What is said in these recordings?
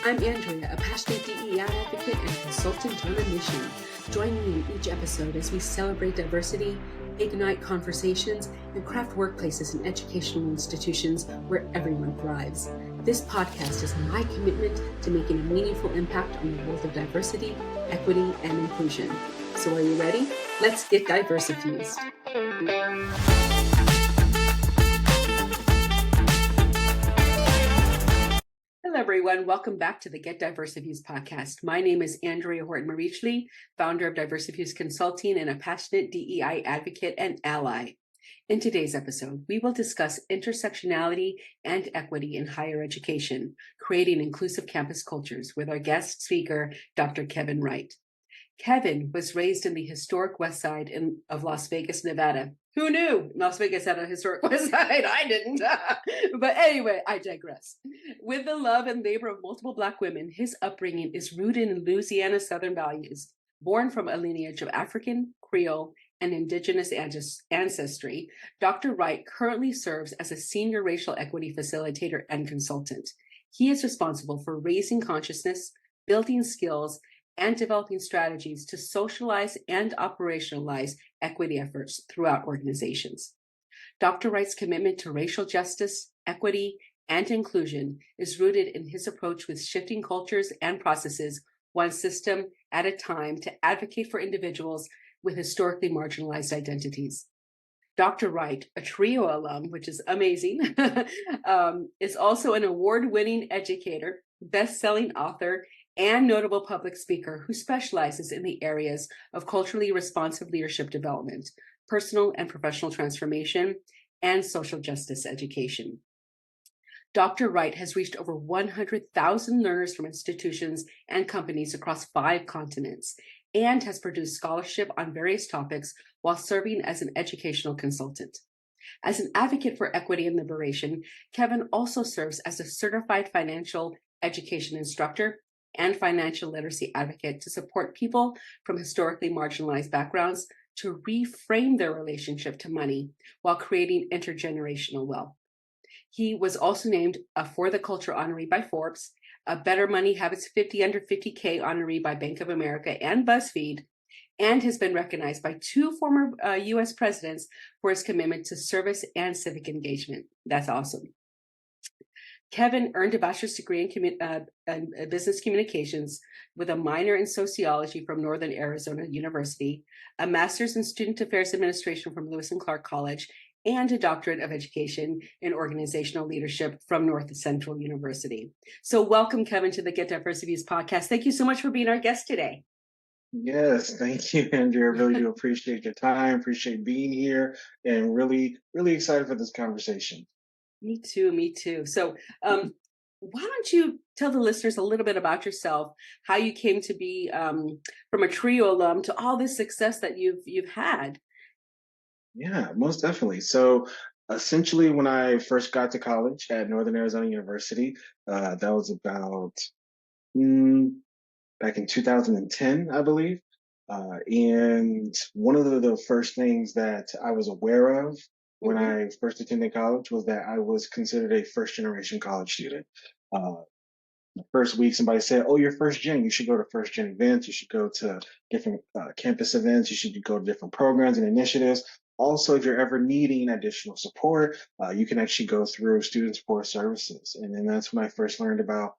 I'm Andrea, a passionate DEI advocate and consultant on a mission. Join me in each episode as we celebrate diversity, ignite conversations, and craft workplaces and educational institutions where everyone thrives. This podcast is my commitment to making a meaningful impact on the world of diversity, equity, and inclusion. So are you ready? Let's get Diversifused. Hello, everyone. Welcome back to the Get Diversifuse podcast. My name is Andrea Horton-Mericli, founder of Diversifuse Consulting and a passionate DEI advocate and ally. In today's episode, we will discuss intersectionality and equity in higher education, creating inclusive campus cultures with our guest speaker, Dr. Kevin Wright. Kevin was raised in the historic West Side of Las Vegas, Nevada. Who knew Las Vegas had a historic West Side? I didn't. But anyway, I digress. With the love and labor of multiple Black women, his upbringing is rooted in Louisiana Southern values. Born from a lineage of African, Creole, and Indigenous ancestry, Dr. Wright currently serves as a senior racial equity facilitator and consultant. He is responsible for raising consciousness, building skills, and developing strategies to socialize and operationalize equity efforts throughout organizations. Dr. Wright's commitment to racial justice, equity, and inclusion is rooted in his approach with shifting cultures and processes, one system at a time, to advocate for individuals with historically marginalized identities. Dr. Wright, a TRIO alum, which is amazing, is also an award-winning educator, best-selling author, and notable public speaker who specializes in the areas of culturally responsive leadership development, personal and professional transformation, and social justice education. Dr. Wright has reached over 100,000 learners from institutions and companies across 5 continents and has produced scholarship on various topics while serving as an educational consultant. As an advocate for equity and liberation, Kevin also serves as a certified financial education instructor and financial literacy advocate to support people from historically marginalized backgrounds to reframe their relationship to money while creating intergenerational wealth. He was also named a For the Culture honoree by Forbes, a Better Money Habits 50 Under 50K honoree by Bank of America and BuzzFeed, and has been recognized by 2 former U.S. presidents for his commitment to service and civic engagement. That's awesome. Kevin earned a bachelor's degree in business communications with a minor in sociology from Northern Arizona University, a master's in student affairs administration from Lewis and Clark College, and a doctorate of education in organizational leadership from North Central University. So welcome, Kevin, to the Get Diversifuse podcast. Thank you so much for being our guest today. Yes, thank you, Andrea. I really do appreciate your time, appreciate being here, and really, really excited for this conversation. Me too. So why don't you tell the listeners a little bit about yourself, how you came to be from a TRIO alum to all this success that you've had? Yeah, most definitely. So essentially, when I first got to college at Northern Arizona University, that was about back in 2010, I believe. And one of the first things that I was aware of when I first attended college was that I was considered a first generation college student. The first week, somebody said, "Oh, you're first gen. You should go to first gen events. You should go to different campus events. You should go to different programs and initiatives. Also, if you're ever needing additional support, you can actually go through Student Support Services." And then that's when I first learned about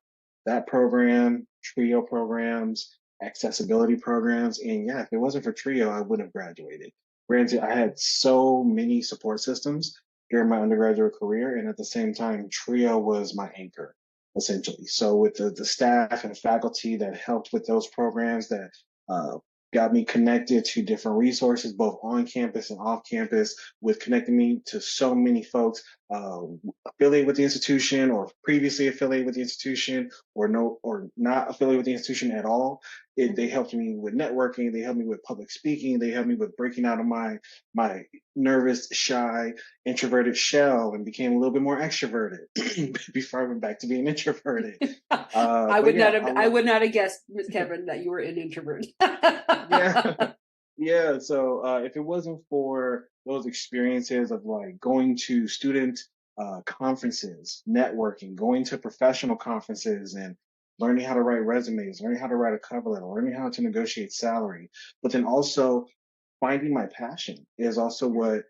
that program, TRIO programs, accessibility programs. And yeah, if it wasn't for TRIO, I wouldn't have graduated. Granted, I had so many support systems during my undergraduate career, and at the same time, TRIO was my anchor, essentially. So with the staff and faculty that helped with those programs, that got me connected to different resources, both on campus and off campus, with connecting me to so many folks affiliated with the institution or previously affiliated with the institution or not affiliated with the institution at all. They helped me with networking. They helped me with public speaking. They helped me with breaking out of my nervous, shy, introverted shell and became a little bit more extroverted before I went back to being introverted. I would not have guessed, Ms. Kevin, that you were an introvert. Yeah. So if it wasn't for those experiences of like going to student conferences, networking, going to professional conferences, and learning how to write resumes, learning how to write a cover letter, learning how to negotiate salary, but then also finding my passion is also what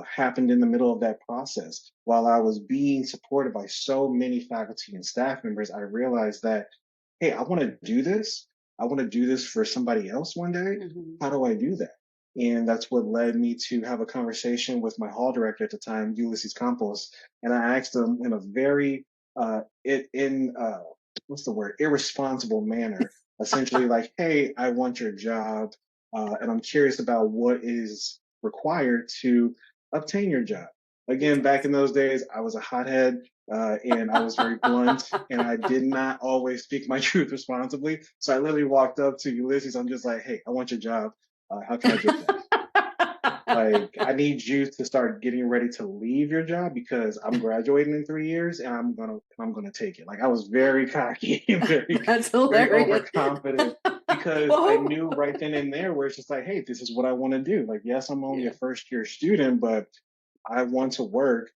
happened in the middle of that process. While I was being supported by so many faculty and staff members, I realized that, hey, I want to do this. I want to do this for somebody else one day. Mhm. How do I do that? And that's what led me to have a conversation with my hall director at the time, Ulysses Campos. And I asked him in a very, what's the word, irresponsible manner, essentially like, hey, I want your job. And I'm curious about what is required to obtain your job. Again, back in those days, I was a hothead and I was very blunt and I did not always speak my truth responsibly. So I literally walked up to Ulysses. I'm just like, hey, I want your job. How can I get that? Like, I need you to start getting ready to leave your job because I'm graduating in 3 years and I'm gonna take it. Like I was very cocky and That's very hilarious. overconfident because I Oh, knew right then and there where it's just like, hey, this is what I want to do. Like, yes, I'm only a yeah, first year student, but I want to work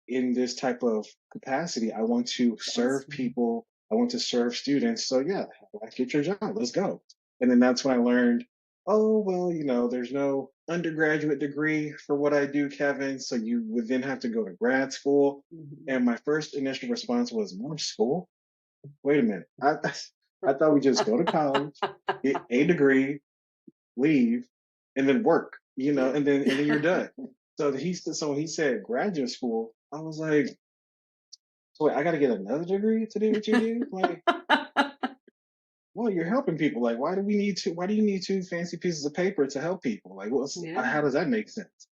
in this type of capacity. I want to that's serve awesome. people. I want to serve students. So yeah, I get your job. Let's go. And then that's when I learned, oh, well, there's no undergraduate degree for what I do, Kevin. So you would then have to go to grad school. Mhm. And my first initial response was, more school? Wait a minute. I thought we just go to college, get a degree, leave, and then work, Yeah. and then you're done. So when he said graduate school, I was like, so wait, I got to get another degree to do what you do? Like, well, you're helping people. Like, why do we need to? Why do you need two fancy pieces of paper to help people? Like, Yeah. how does that make sense?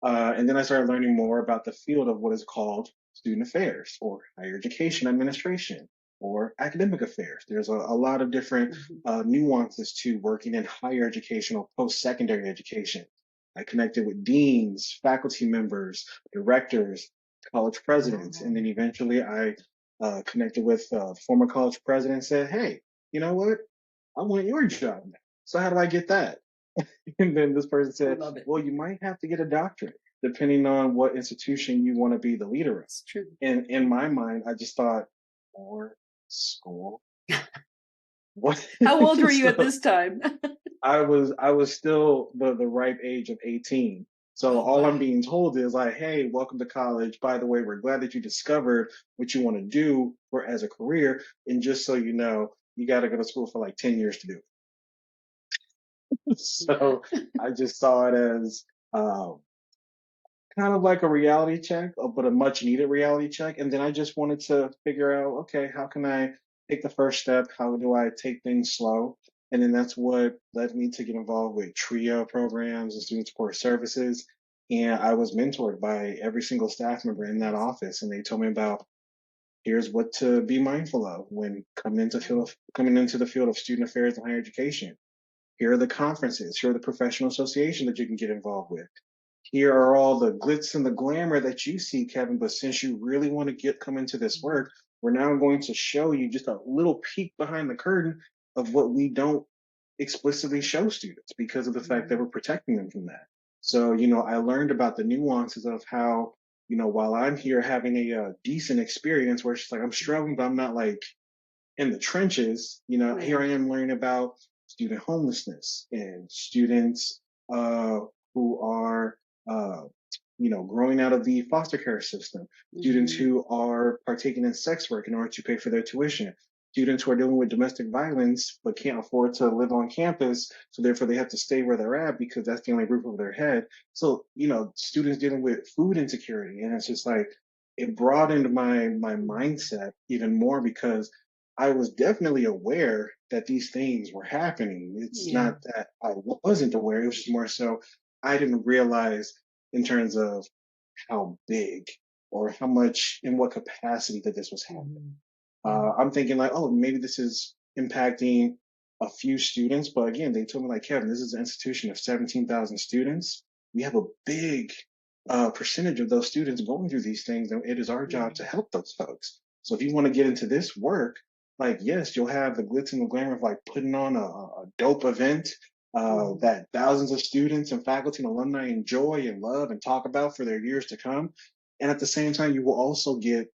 And then I started learning more about the field of what is called student affairs or higher education administration or academic affairs. There's a lot of different Mhm. nuances to working in higher education or post secondary education. I connected with deans, faculty members, directors, college presidents, and then Wow. eventually I connected with former college president and said, hey, you know what? I want your job now. So how do I get that? And then this person I said, love it. well, you might have to get a doctorate depending on what institution you want to be the leader of. It's true. And in my mind, I just thought, more school? What? How old were you at So this time? I was still the ripe age of 18. So Oh, all I'm wow. being told is like, hey, welcome to college. By the way, we're glad that you discovered what you want to do for as a career. And just so you know, you got to go to school for like 10 years to do it. Yeah. So I just saw it as um, kind of like a reality check, but a much needed reality check. And then I just wanted to figure out, okay, how can I take the first step? How do I take things slow? And then that's what led me to get involved with TRIO programs and student support services. And I was mentored by every single staff member in that office. And they told me about here's what to be mindful of when coming into the field of student affairs and higher education. Here are the conferences, here are the professional associations that you can get involved with. Here are all the glitz and the glamour that you see, Kevin. But since you really want to come into this work, we're now going to show you just a little peek behind the curtain of what we don't explicitly show students because of the fact that Mhm. we're protecting them from that. So, I learned about the nuances of how, while I'm here having a decent experience where it's just like I'm struggling, but I'm not like in the trenches, here Yeah. I am learning about student homelessness and students uh, who are, uh, growing out of the foster care system, students Mhm. who are partaking in sex work in order to pay for their tuition, students who are dealing with domestic violence but can't afford to live on campus, so therefore they have to stay where they're at because that's the only roof over their head. So, students dealing with food insecurity, and it's just like it broadened my Mhm. mindset even more because I was definitely aware that these things were happening. It's Yeah. not that I wasn't aware. It was just more so I didn't realize in terms of how big or how much in what capacity that this was happening. Mhm. Yeah. I'm thinking like, oh, maybe this is impacting a few students, but again, they told me like, Kevin, this is an institution of 17,000 students. We have a big percentage of those students going through these things, and it is our job to Yeah. help those folks. So if you want to get into this work, like, yes, you'll have the glitz and the glamour of like putting on a dope event Mhm. that thousands of students and faculty and alumni enjoy and love and talk about for their years to come. And at the same time, you will also get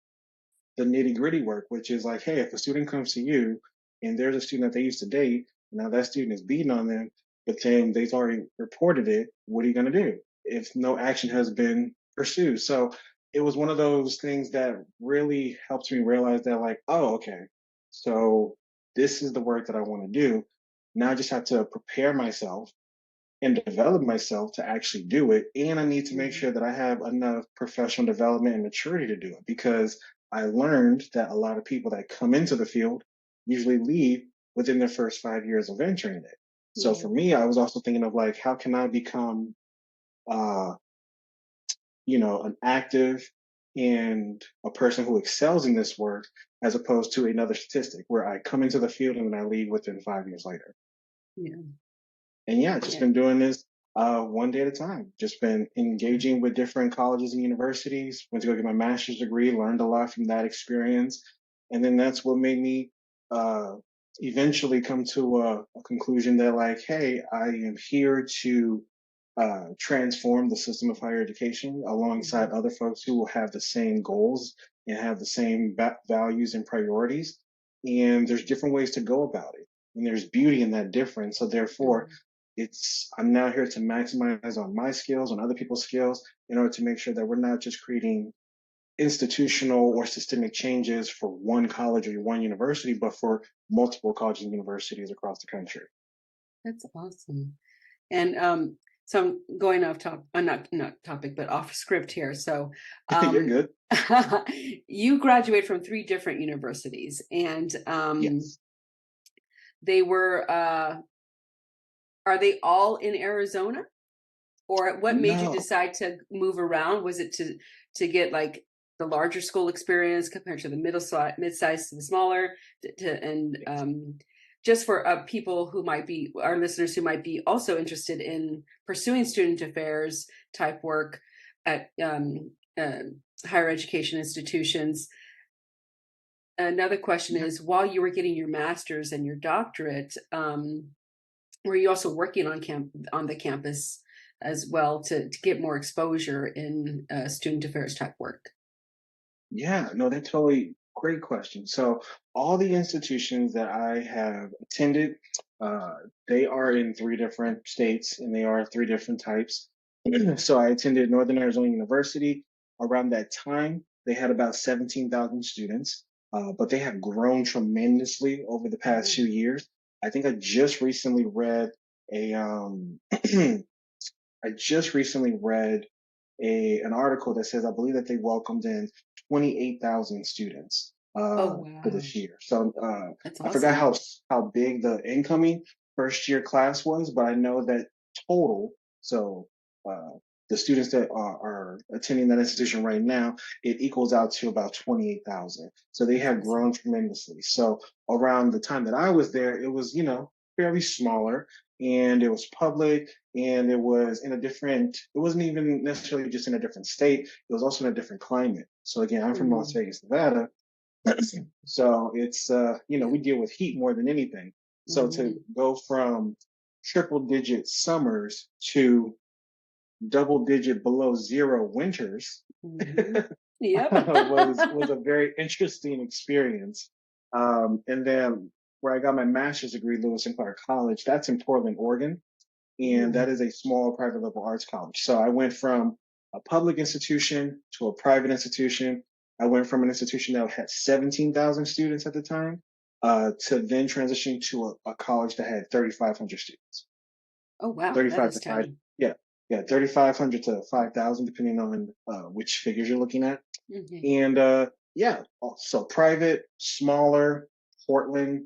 the nitty gritty work, which is like, hey, if a student comes to you and there's a student that they used to date, now that student is beating on them, but then they've already reported it, what are you going to do if no action has been pursued? So it was one of those things that really helped me realize that, like, oh, okay, so this is the work that I want to do. Now I just have to prepare myself and develop myself to actually do it. And I need to make Mhm. sure that I have enough professional development and maturity to do it, because I learned that a lot of people that come into the field usually leave within their first 5 years of entering it. So for Yeah. me, I was also thinking of like, how can I become, uh, an active and a person who excels in this work, as opposed to another statistic where I come into the field and then I leave within 5 years later. Yeah. And yeah, just Yeah. been doing this one day at a time. Just been engaging with different colleges and universities. Went to go get my master's degree, learned a lot from that experience. And then that's what made me uh, eventually come to a conclusion that, like, hey, I am here to transform the system of higher education alongside Mhm. other folks who will have the same goals and have the same values and priorities. And there's different ways to go about it. And there's beauty in that difference. So therefore, Mhm. I'm now here to maximize on my skills, on other people's skills, in order to make sure that we're not just creating institutional or systemic changes for one college or one university, but for multiple colleges and universities across the country. That's awesome. And so I'm going off top, not topic, but off script here. So You're um, good. you graduate from three different universities, and Yes. they were. Are they all in Arizona? Or what made you No. decide to move around? Was it to get like the larger school experience compared to the mid-size to the smaller, and Yes. just for people who might be our listeners who might be also interested in pursuing student affairs type work at higher education institutions. Another question Yeah. is, while you were getting your master's and your doctorate, were you also working on the campus as well to get more exposure in student affairs type work? Yeah, no, that's totally great question. So all the institutions that I have attended, uh, they are in three different states and they are three different types. So I attended Northern Arizona University. Around that time, they had about 17,000 students, but they have grown tremendously over the past few Mm. years. I think I just recently read a I just recently read an article that says I believe that they welcomed in 28,000 students Oh for wow, this year. So that's I forgot awesome. how big the incoming first year class was, but I know that total. So uh, the students that are attending that institution right now, it equals out to about 28,000. So they That's have awesome. grown tremendously. So around the time that I was there, it was fairly smaller, and it was public, and it was in a different, it wasn't even necessarily just in a different state, it was also in a different climate. So again, I'm from Las Mhm. Vegas, Nevada. So it's Yeah. we deal with heat more than anything. So to Mhm. go from triple digit summers to double digit below zero winters Mhm. Yep. was a very interesting experience. And then where I got my master's degree, Lewis and Clark College, that's in Portland, Oregon, and Ooh. that is a small private liberal arts college. So I went from a public institution to a private institution. I went from an institution that had 17,000 students at the time to then transitioning to a college that had 3,500 students. Oh wow, that 35 is to 5, tiny. yeah, yeah, 3,500 to 5,000, depending on which figures you're looking at. Mhm. And yeah, so private, smaller, Portland,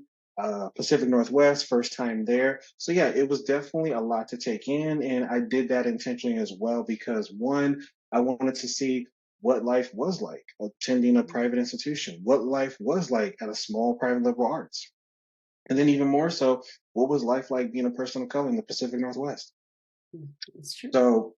Pacific Northwest, first time there. So yeah, it was definitely a lot to take in. And I did that intentionally as well because one, I wanted to see what life was like attending a private institution, what life was like at a small private liberal arts. And then even more so, what was life like being a person of color in the Pacific Northwest? It's true. So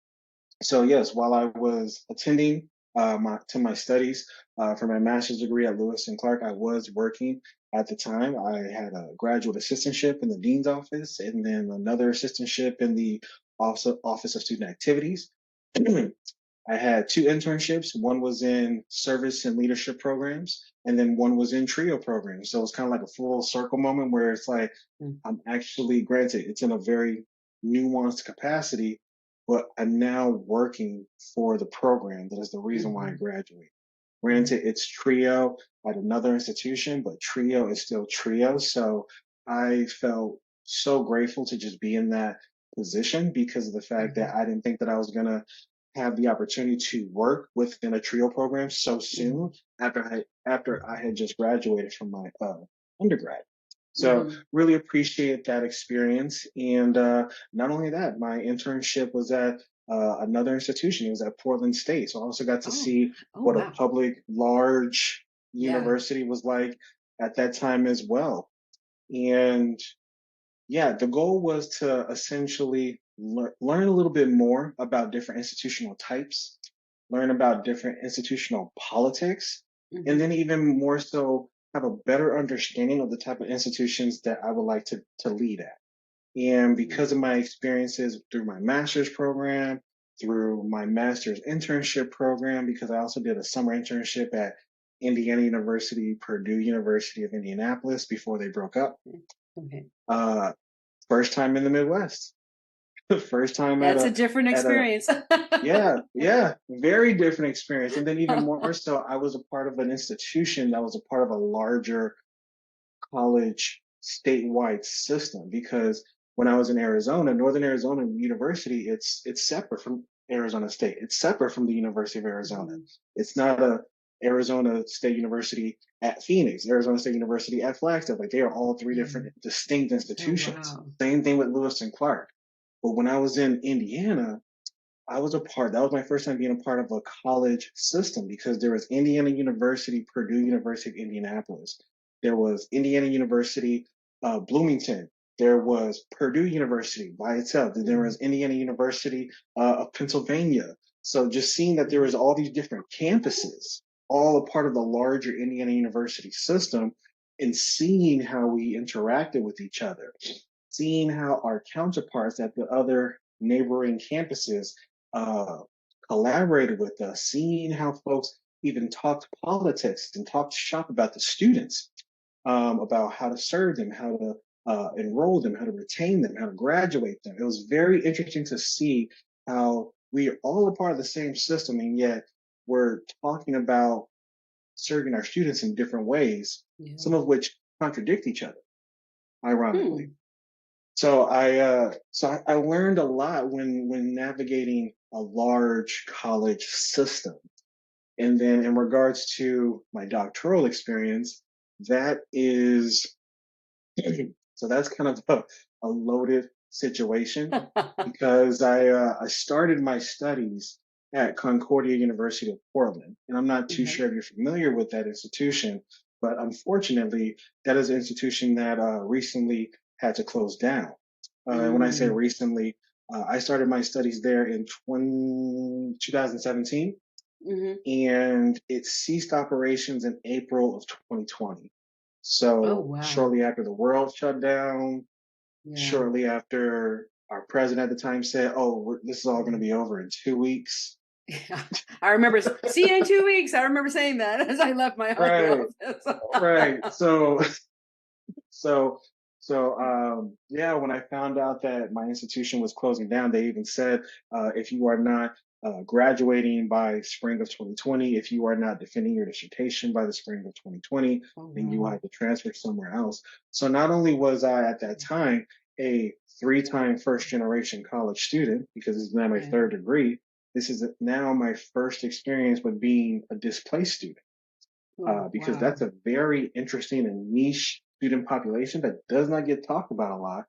so yes, while I was attending my studies for my master's degree at Lewis and Clark, I was working at the time. I had a graduate assistantship in the dean's office, and then another assistantship in the office of student activities. I had two internships. One was in service and leadership programs, and then one was in trio programs. So it's kind of like a full circle moment where it's like Mm. I'm actually, granted, it's in a very nuanced capacity, but I'm now working for the program. That is the reason why I Mhm. graduated. Mhm. Granted, it's trio at another institution, but trio is still trio. So I felt so grateful to just be in that position because of the fact that Mhm. I didn't think that I was going to have the opportunity to work within a trio program so soon Mhm. after I had just graduated from my undergrad. So Mhm. really appreciate that experience. And not only that, my internship was at another institution. It was at Portland State. So I also got to Oh, see oh what a wow. public, large Yeah. university was like at that time as well. And yeah, the goal was to essentially learn a little bit more about different institutional types, learn about different institutional politics, and Mhm. then even more so have a better understanding of the type of institutions that I would like to lead at. And because of Mhm. my experiences through my master's program, through my master's internship program, because I also did a summer internship at Indiana University, Purdue University of Indianapolis before they broke up. Okay. Uh, First time in the Midwest. First time That's a different at a experience. yeah, very different experience. And then even more so, I was a part of an institution that was a part of a larger college statewide system because when I was in Arizona, Northern Arizona University, it's separate from Arizona State. It's separate from the University of Arizona. Mhm. It's not a Arizona State University at Phoenix, Arizona State University at Flagstaff. Like they are all three Yeah. different distinct Oh institutions. wow. Same thing with Lewis and Clark. But when I was in Indiana, that was my first time being a part of a college system because there was Indiana University, Purdue University of Indianapolis. There was Indiana University, Bloomington. There was Purdue University by itself. Then there was Mhm. Indiana University of Pennsylvania. So just seeing that there was Mhm. all these different campuses, all a part of the larger Indiana University system, and seeing how we interacted with each other, seeing how our counterparts at the other neighboring campuses uh, collaborated with us, seeing how folks even talked politics and talked shop about the students, about how to serve them, how to enroll them, how to retain them, how to graduate them. It was very interesting to see how we are all a part of the same system, and yet we're talking about serving our students in different ways, Yeah. some of which contradict each other, ironically. Hmm. So I learned a lot when navigating a large college system. And then in regards to my doctoral experience, that is so that's kind of a loaded situation because I started my studies at Concordia University of Portland, and I'm not too Okay. sure if you're familiar with that institution, but unfortunately, that is an institution that recently had to close down. And when I say Mm. recently, I started my studies there in 2017, Mhm. and it ceased operations in April of 2020. Oh So wow. shortly after the world shut down, Yeah. shortly after our president at the time said, "Oh, this is all going to Yeah. be over in 2 weeks." Yeah. I remember see you in 2 weeks. I remember saying that as I left my other Right, office. right. So, yeah, when I found out that my institution was closing down, they even said, if you are not graduating by spring of 2020, if you are not defending your dissertation by the spring of 2020, Oh then you will wow. have to transfer somewhere else. So not only was I at that time a three-time first-generation college student, because this is now my Yeah. third degree, this is now my first experience with being a displaced student Oh because wow. that's a very interesting and niche student population that does not get talked about a lot.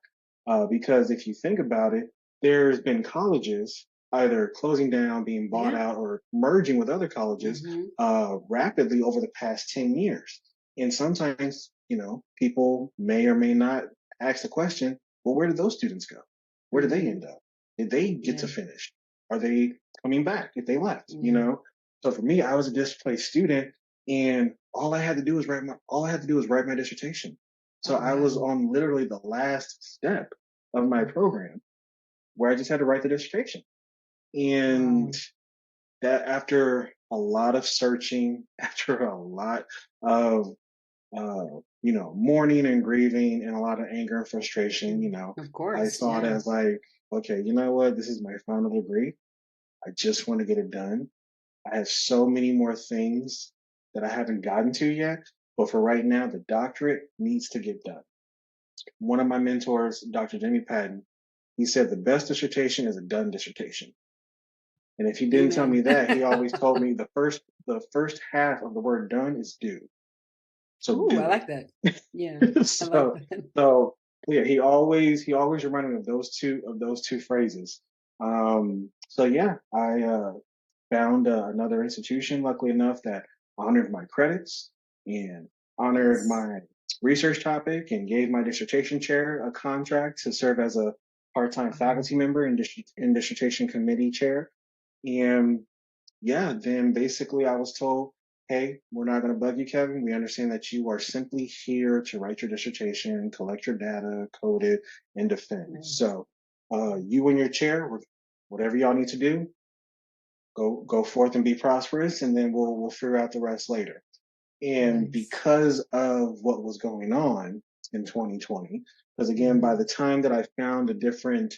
Because if you think about it, there's been colleges either closing down, being bought Yeah. out, or merging with other colleges Mhm. rapidly over the past 10 years. And sometimes, people may or may not ask the question, well, where did those students go? Where did they Mhm. end up? Did they get to Yeah. finish? Are they coming back if they left? Yeah. So for me, I was a displaced student and all I had to do was write my dissertation. Oh So I was wow. on literally the last step of my Mhm. program where I just had to write the dissertation. And Wow. that after a lot of searching, after a lot of mourning and grieving and a lot of anger and frustration, Of I course, saw it yeah. as like, okay, you know what? This is my final degree. I just want to get it done. I have so many more things that I haven't gotten to yet. But for right now, the doctorate needs to get done. One of my mentors, Dr. Jimmy Patton, he said the best dissertation is a done dissertation. And if he didn't tell me Amen. that, he always told me the first half of the word done is do. So Ooh, I do like that. Yeah, it. I like so that. so yeah, he always reminded me of those two phrases. So yeah, I found another institution, luckily enough, that honored my credits and honored Yes. my research topic and gave my dissertation chair a contract to serve as a part-time Wow. faculty member and dissertation committee chair. And yeah, then basically I was told, hey, we're not going to bug you, Kevin. We understand that you are simply here to write your dissertation, collect your data, code it, and defend. Right. So you and your chair, whatever y'all need to do, go forth and be prosperous, and then we'll figure out the rest later. And Nice. because of what was going on in 2020, because again, by Hmm. the time that I found a different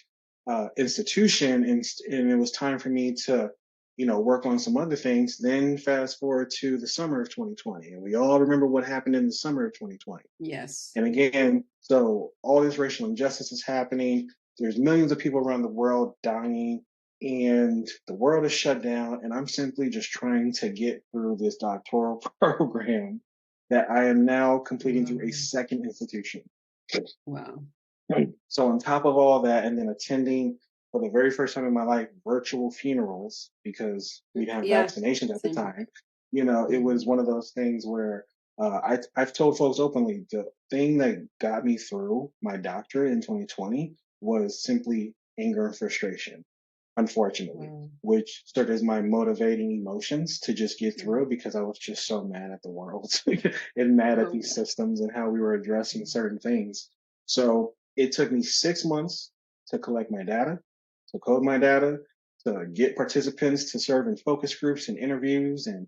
institution and it was time for me to, work on some other things, then fast forward to the summer of 2020. And we all remember what happened in the summer of 2020. Yes. And again, so all this racial injustice is happening. There's millions of people around the world dying, and the world is shut down. And I'm simply just trying to get through this doctoral program that I am now completing through a Wow. second institution. Wow. So on top of all that, and then attending for the very first time in my life virtual funerals because we didn't have Yeah. vaccinations at the Same. time. It Hmm. was one of those things where I've told folks openly the thing that got me through my doctorate in 2020 was simply anger and frustration, unfortunately, Wow. which served as my motivating emotions to just get Yeah. through because I was just so mad at the world and mad at Oh, these yeah. systems and how we were addressing certain things. So it took me 6 months to collect my data, to code my data, to get participants to serve in focus groups and interviews and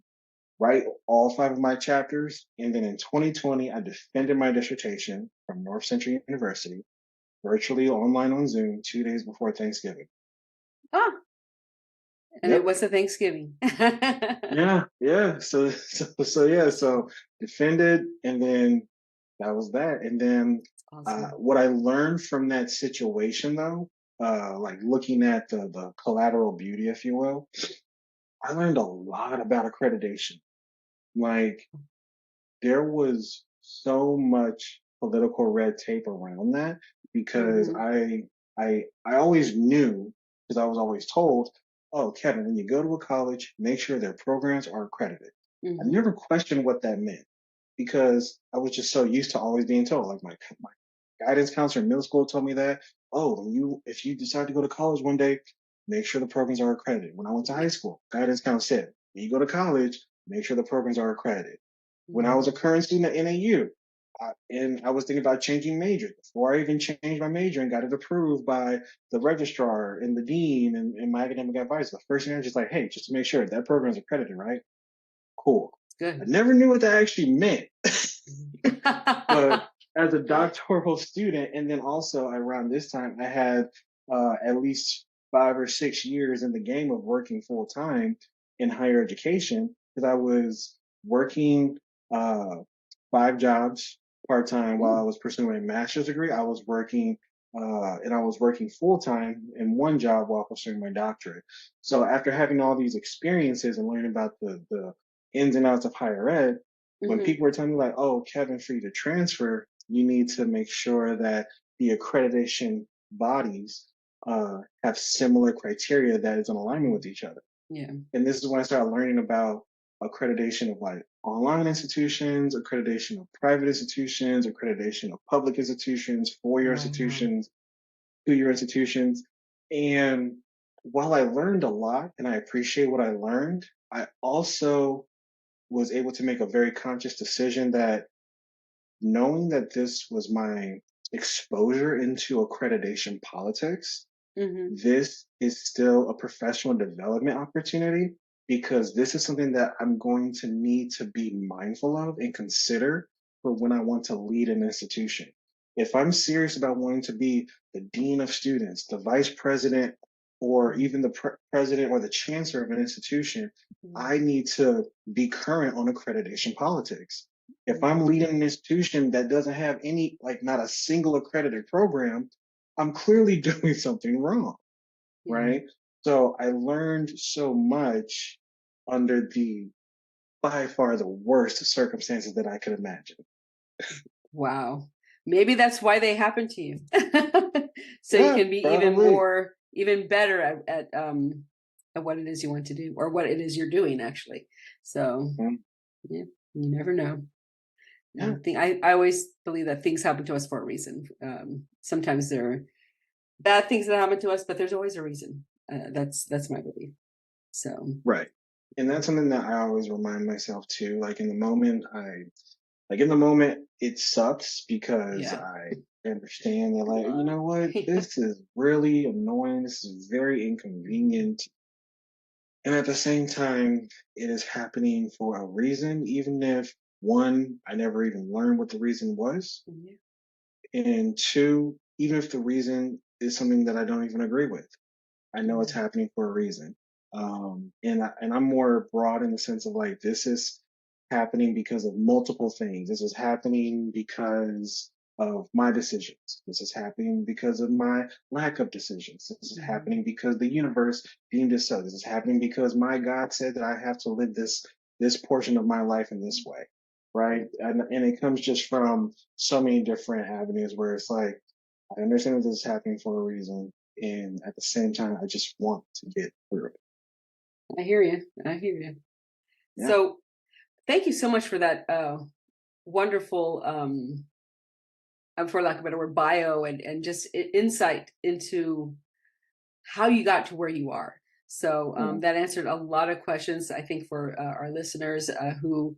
write all five of my chapters. And then in 2020, I defended my dissertation from North Central University, virtually online on Zoom, 2 days before Thanksgiving. Ah, and it Yep. was a Thanksgiving. Yeah, yeah. So yeah, so defended, and then that was that. And then Awesome. what I learned from that situation, though, like looking at the collateral beauty, if you will, I learned a lot about accreditation. Like there was so much political red tape around that because Hmm. I always knew because I was always told, oh Kevin, when you go to a college, make sure their programs are accredited. I Hmm. never questioned what that meant because I was just so used to always being told. Like my guidance counselor in middle school told me that, oh, if you decide to go to college one day, make sure the programs are accredited. When I went to high Yeah. school, guidance counselor said, when you go to college, make sure the programs are accredited. When I was a Hmm. current student at NAU, and I was thinking about changing majors before I even changed my major and got it approved by the registrar and the dean and my academic advisor. The first thing I was just like, hey, just to make sure that program is accredited, right? Cool. I Good. never knew what that actually meant. Mhm. But as a doctoral student, and then also around this time, I had at least 5 or 6 years in the game of working full time in higher education because I was working uh, 5 jobs part time while I Ooh, was pursuing a master's degree. I was working and I was working full time in one job while pursuing my doctorate. So after having all these experiences and learning about the ins and outs of higher ed, when mhm. people were telling me like, "Oh, Kevin, for you to transfer, you need to make sure that the accreditation bodies have similar criteria that is in alignment with Mhm. each other." Yeah. And this is when I started learning about accreditation of like online institutions, accreditation of private institutions, accreditation of public institutions, 4 year Wow. institutions, 2 year institutions. And while I learned a lot and I appreciate what I learned, I also was able to make a very conscious decision that knowing that this was my exposure into accreditation politics, Mhm. this is still a professional development opportunity because this is something that I'm going to need to be mindful of and consider for when I want to lead an institution. If I'm serious about wanting to be the dean of students, the vice president, or even the president or the chancellor of an institution, I Mhm. need to be current on accreditation politics. If Mhm. I'm leading an institution that doesn't have any, like not a single accredited program, I'm clearly doing something wrong, Yeah. right? So I learned so much under the by far the worst circumstances that I could imagine. Wow. Maybe that's why they happen to you. So you Yeah, can be probably. even better at what it is you want to do or what it is you're doing actually. So Mhm. yeah, you never know. Yeah, I always believe that things happen to us for a reason. Sometimes there are bad things that happen to us, but there's always a reason. That's my belief. So right. And that's something that I always remind myself too. Like in the moment, it sucks because yeah. I understand that, like, you know what, this is really annoying. This is very inconvenient. And at the same time, it is happening for a reason, even if one, I never even learned what the reason was. Yeah. And two, even if the reason is something that I don't even agree with, I know it's Mhm. happening for a reason. And I'm more broad in the sense of like this is happening because of multiple things. This is happening because of my decisions. This is happening because of my lack of decisions. This is Mhm. happening because the universe deemed it so. This is happening because my God said that I have to live this portion of my life in this way, right? And it comes just from so many different avenues where it's like I understand that this is happening for a reason, and at the same time, I just want to get through it. I hear you. I hear you. Yeah. So thank you so much for that wonderful, for lack of a better word, bio and just insight into how you got to where you are. So Mm, that answered a lot of questions, I think, for our listeners who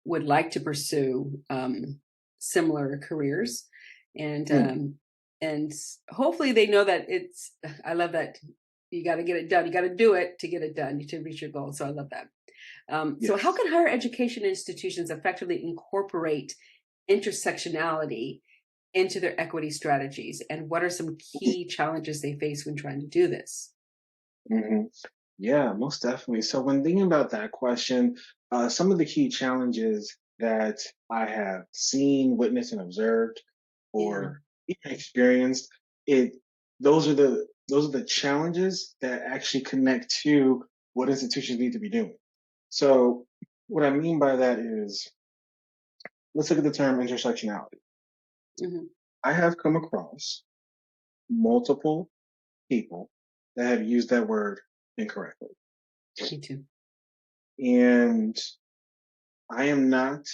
would like to pursue similar careers, and mm, um, and hopefully they know that it's. I love that you got to get it done. You got to do it to get it done to reach your goal. So I love that. So how yes. can higher education institutions effectively incorporate intersectionality into their equity strategies? And what are some key challenges they face when trying to do this? Hmm. Yeah, most definitely. So when thinking about that question, some of the key challenges that I have seen, witnessed, and observed, Yeah. or even experienced, it those are the challenges that actually connect to what institutions need to be doing. So what I mean by that is, let's look at the term intersectionality. Hmm. I have come across multiple people that have used that word incorrectly. Me too. And I am not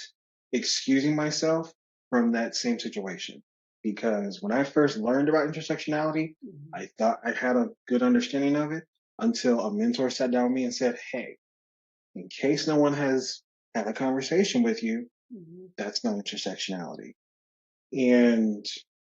excusing myself from that same situation because when I first learned about intersectionality, Hmm. I thought I had a good understanding of it until a mentor sat down with me and said, "Hey, in case no one has had a conversation with you, Hmm. that's not intersectionality." And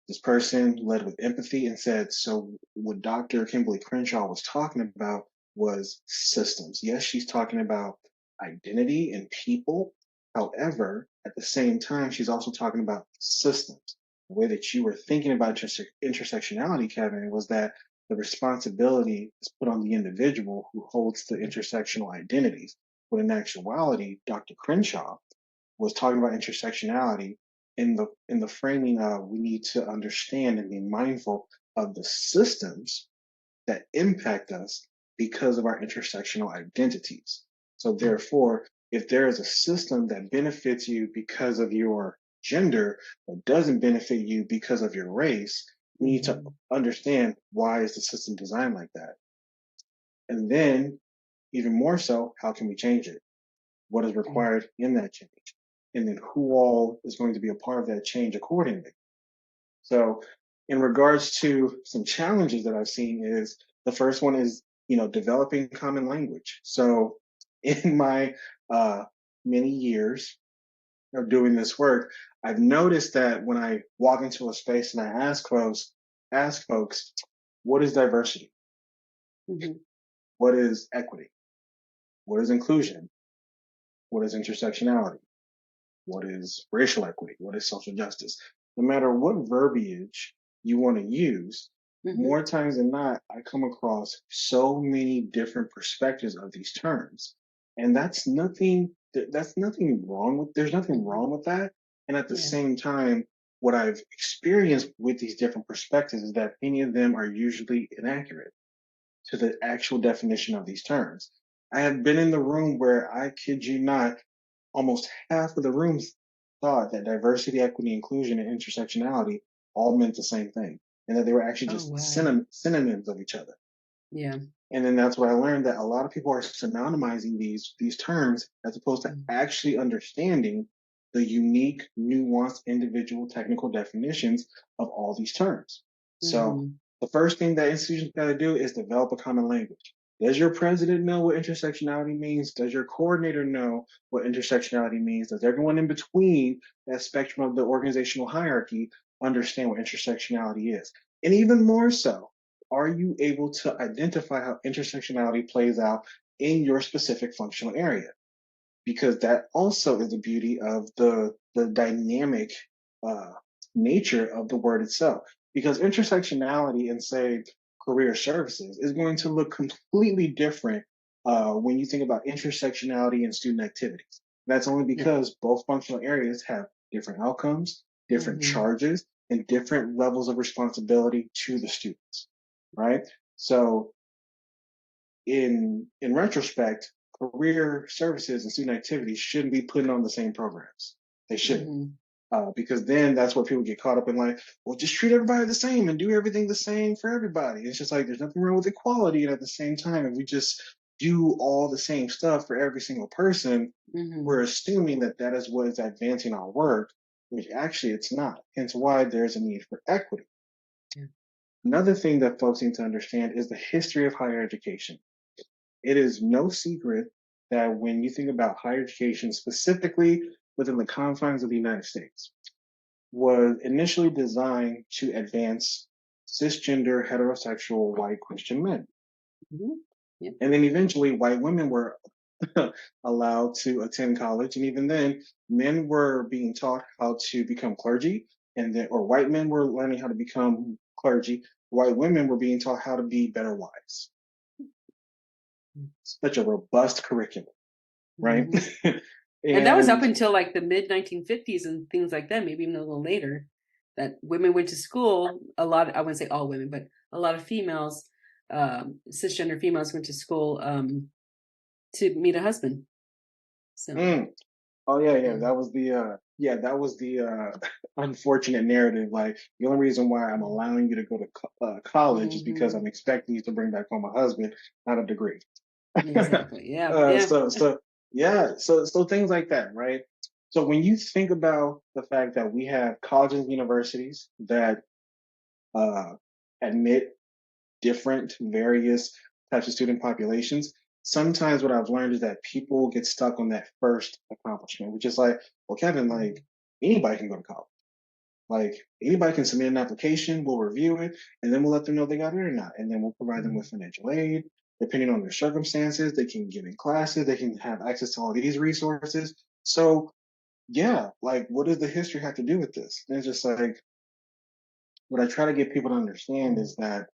this person led with empathy and said, so what Dr. Kimberly Crenshaw was talking about was systems. Yes, she's talking about identity and people. However, at the same time, she's also talking about systems. The way that you were thinking about intersectionality, Kevin, was that the responsibility is put on the individual who holds the intersectional identities. But in actuality, Dr. Crenshaw was talking about intersectionality in the framing of we need to understand and be mindful of the systems that impact us because of our intersectional identities. So therefore, if there is a system that benefits you because of your gender but doesn't benefit you because of your race, you need to Hmm. understand why is the system designed like that. And then even more so, how can we change it? What is Yeah. required in that change, and then who all is going to be a part of that change accordingly. So, in regards to some challenges that I've seen, is the first one is developing common language. So, in my uh, many years of doing this work, I've noticed that when I walk into a space and I ask folks, what is diversity? Hmm. What is equity? What is inclusion? What is intersectionality? What is racial equity? What is social justice? No matter what verbiage you want to use, Mm-hmm. more times than not, I come across so many different perspectives of these terms. And that's nothing wrong with, there's nothing Mm-hmm. wrong with that. And at the Yeah. same time, what I've experienced with these different perspectives is that many of them are usually inaccurate to the actual definition of these terms. I have been in the room where, I kid you not, almost half of the rooms thought that diversity, equity, inclusion, and intersectionality all meant the same thing, and that they were actually Oh, just wow. synonyms of each other. Yeah. And then that's what I learned, that a lot of people are synonymizing these terms as opposed to Mm-hmm. actually understanding the unique, nuanced, individual technical definitions of all these terms. So Mm-hmm. the first thing that institutions got to do is develop a common language. Does your president know what intersectionality means? Does your coordinator know what intersectionality means? Does everyone in between that spectrum of the organizational hierarchy understand what intersectionality is? And even more so, are you able to identify how intersectionality plays out in your specific functional area? Because that also is the beauty of the dynamic uh, nature of the word itself. Because intersectionality in, say, career services is going to look completely different when you think about intersectionality in student activities. That's only Yeah. because both functional areas have different outcomes, different Mm-hmm. charges, and different levels of responsibility to the students, right? So in retrospect, career services and student activities shouldn't be putting on the same programs. They shouldn't, Mm-hmm. because then that's where people get caught up in, like, well, just treat everybody the same and do everything the same for everybody. It's just like, there's nothing wrong with equality, and at the same time, if we just do all the same stuff for every single person, Mm-hmm. we're assuming that that is what is advancing our work, which actually it's not. Hence why there's a need for equity. Yeah. Another thing that folks need to understand is the history of higher education. It is no secret that when you think about higher education, specifically within the confines of the United States, was initially designed to advance cisgender, heterosexual, white Christian men. Mm-hmm. Yeah. And then eventually white women were allowed to attend college. And even then, men were being taught how to become clergy, and then, or white men were learning how to become clergy. White women were being taught how to be better wives. Such a robust curriculum, right? Mm-hmm. And that was up And until like the mid 1950s and things like that, maybe even a little later, that women went to school. A lot, I wouldn't say all women, but a lot of females, cisgender females went to school to meet a husband. So, mm, oh yeah, yeah. that was the unfortunate narrative. Like, the only reason why I'm allowing you to go to college is because Mm-hmm. I'm expecting you to bring back home a husband, not a degree. Exactly. Yeah. Yeah. So yeah, so things like that, right? So when you think about the fact that we have colleges and universities that uh, admit different, various types of student populations, sometimes what I've learned is that people get stuck on that first accomplishment, which is like, well, Kevin, like, anybody can go to college. Like, anybody can submit an application, we'll review it, and then we'll let them know they got it or not. And then we'll provide them with financial aid. Depending on their circumstances, they can get in classes, they can have access to all these resources. So, yeah, like, what does the history have to do with this? And it's just like, what I try to get people to understand is that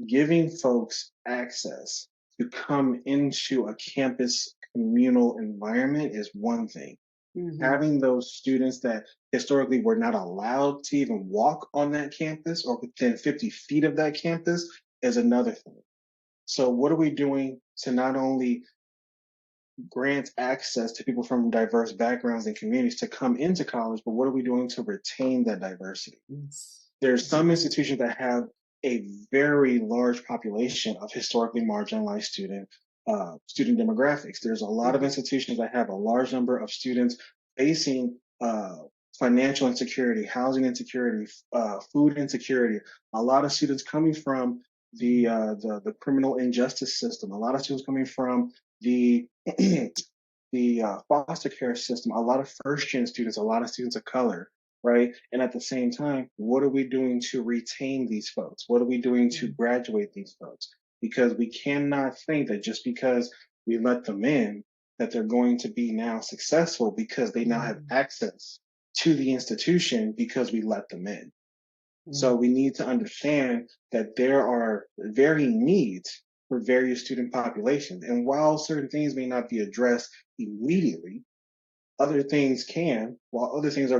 giving folks access to come into a campus communal environment is one thing. Mm-hmm. Having those students that historically were not allowed to even walk on that campus or within 50 feet of that campus is another thing. So, what are we doing to not only grant access to people from diverse backgrounds and communities to come into college, but what are we doing to retain that diversity? Yes. There's Yes. some institutions that have a very large population of historically marginalized student demographics. There's a lot of Mm-hmm. institutions that have a large number of students facing financial insecurity, housing insecurity, food insecurity. A lot of students coming from the criminal injustice system. A lot of students coming from the the foster care system. A lot of first gen students. A lot of students of color, right? And at the same time, what are we doing to retain these folks? What are we doing to graduate these folks? Because we cannot think that just because we let them in, that they're going to be now successful because they now have access to the institution because we let them in. So we need to understand that there are varying needs for various student populations. And while certain things may not be addressed immediately, other things can, while other things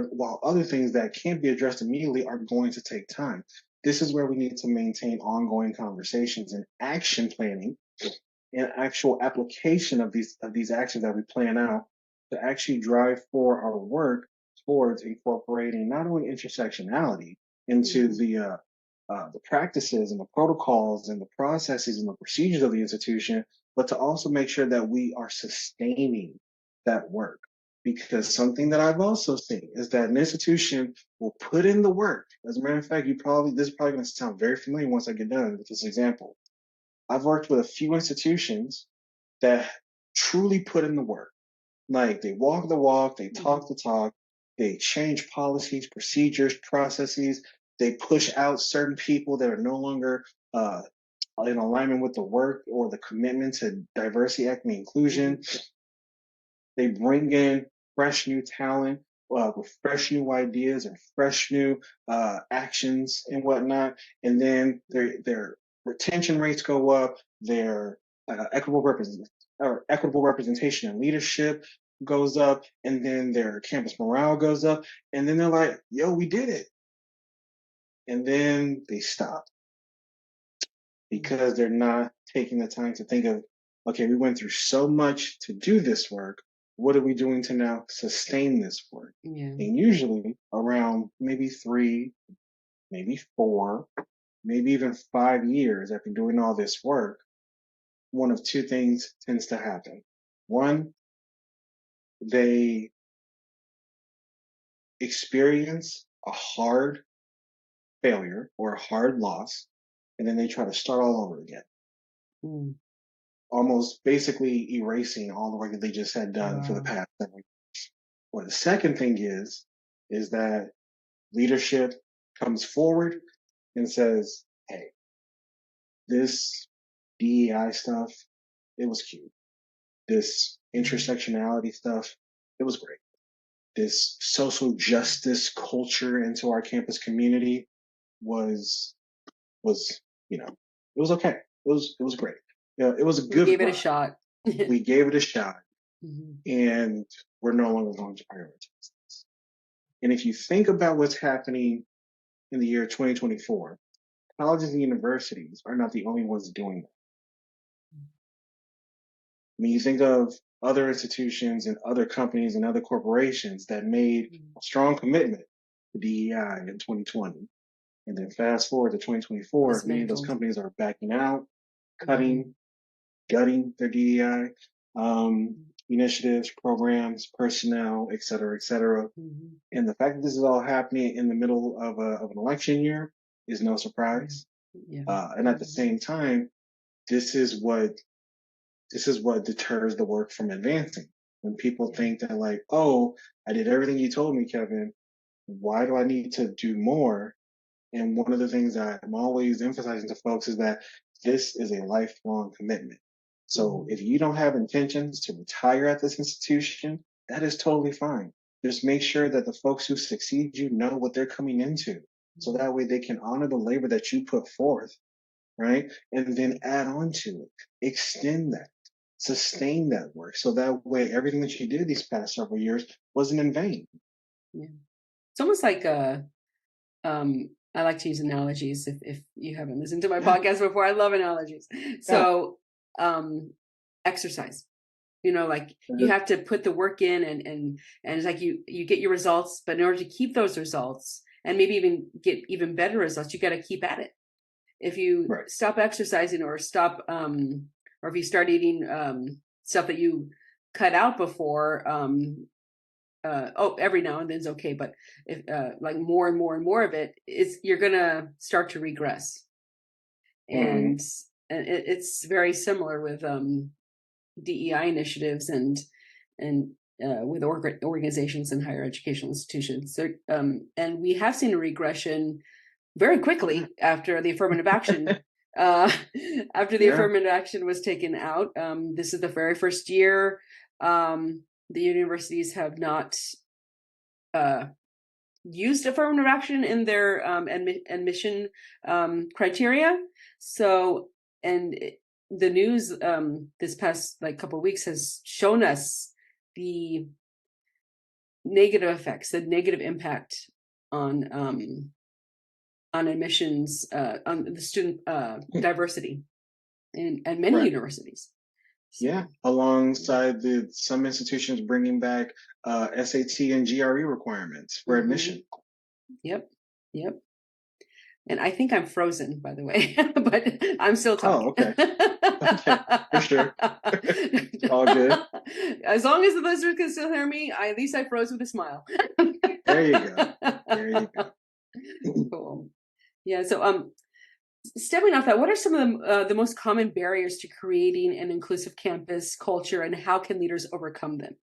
that can't be addressed immediately are going to take time. This is where we need to maintain ongoing conversations and action planning and actual application of these actions that we plan out to actually drive for our work towards incorporating not only intersectionality into the practices and the protocols and the processes and the procedures of the institution, but to also make sure that we are sustaining that work. Because something that I've also seen is that an institution will put in the work. As a matter of fact, this is probably going to sound very familiar once I get done with this example. I've worked with a few institutions that truly put in the work. Like they walk the walk, they talk the talk, they change policies, procedures, processes. They push out certain people that are no longer in alignment with the work or the commitment to diversity, equity, inclusion. They bring in fresh new talent with fresh new ideas and fresh new actions and whatnot. And then their retention rates go up, their equitable representation and leadership goes up, and then their campus morale goes up. And then they're like, yo, we did it. And then they stop because they're not taking the time to think of, okay, we went through so much to do this work. What are we doing to now sustain this work? And usually around maybe 3, maybe 4, maybe even 5 years after doing all this work, one of two things tends to happen. One, they experience a hard failure or a hard loss, and then they try to start all over again. Almost basically erasing all the work that they just had done for the past 7 years. Or the second thing is that leadership comes forward and says, hey, this DEI stuff, it was cute. This intersectionality stuff, it was great. This social justice culture into our campus community was, it was okay. It was great. It was a good. We gave it a shot. We gave it a shot, and we're no longer going to prioritize this. And if you think about what's happening in the year 2024, colleges and universities are not the only ones doing that. I mean, you think of other institutions and other companies and other corporations that made a strong commitment to DEI in 2020. And then fast forward to 2024, many of those companies are backing out, cutting, gutting their DEI initiatives, programs, personnel, et cetera, et cetera. And the fact that this is all happening in the middle of an election year is no surprise. And at the same time, this is what deters the work from advancing. When people think that like, oh, I did everything you told me, Kevin, why do I need to do more? And one of the things that I'm always emphasizing to folks is that this is a lifelong commitment. So if you don't have intentions to retire at this institution, that is totally fine. Just make sure that the folks who succeed you know what they're coming into. So that way they can honor the labor that you put forth, right? And then add on to it, extend that, sustain that work. So that way everything that you did these past several years wasn't in vain. It's almost like I like to use analogies if you haven't listened to my podcast before. I love analogies. So exercise, like you have to put the work in and it's like you get your results, but in order to keep those results and maybe even get even better results, you got to keep at it. If you stop exercising or stop, or if you start eating stuff that you cut out before, every now and then is okay, but if like more and more and more of it is, you're gonna start to regress. And it's very similar with DEI initiatives and with organizations and higher educational institutions. So, and we have seen a regression very quickly after the affirmative action uh, after the Yeah. affirmative action was taken out. This is the very first year the universities have not used affirmative action in their admission criteria. So, and the news this past couple of weeks has shown us the negative effects, the negative impact on admissions, on the student diversity in many Right. universities. So, Yeah. Alongside some institutions bringing back SAT and GRE requirements for admission. Yep. Yep. And I think I'm frozen, by the way, but I'm still Oh, talking. okay. Okay. For sure. All good. As long as the listeners can still hear me, at least I froze with a smile. There you go. There you go. Cool. Yeah. So, stepping off that, what are some of the most common barriers to creating an inclusive campus culture, and how can leaders overcome them?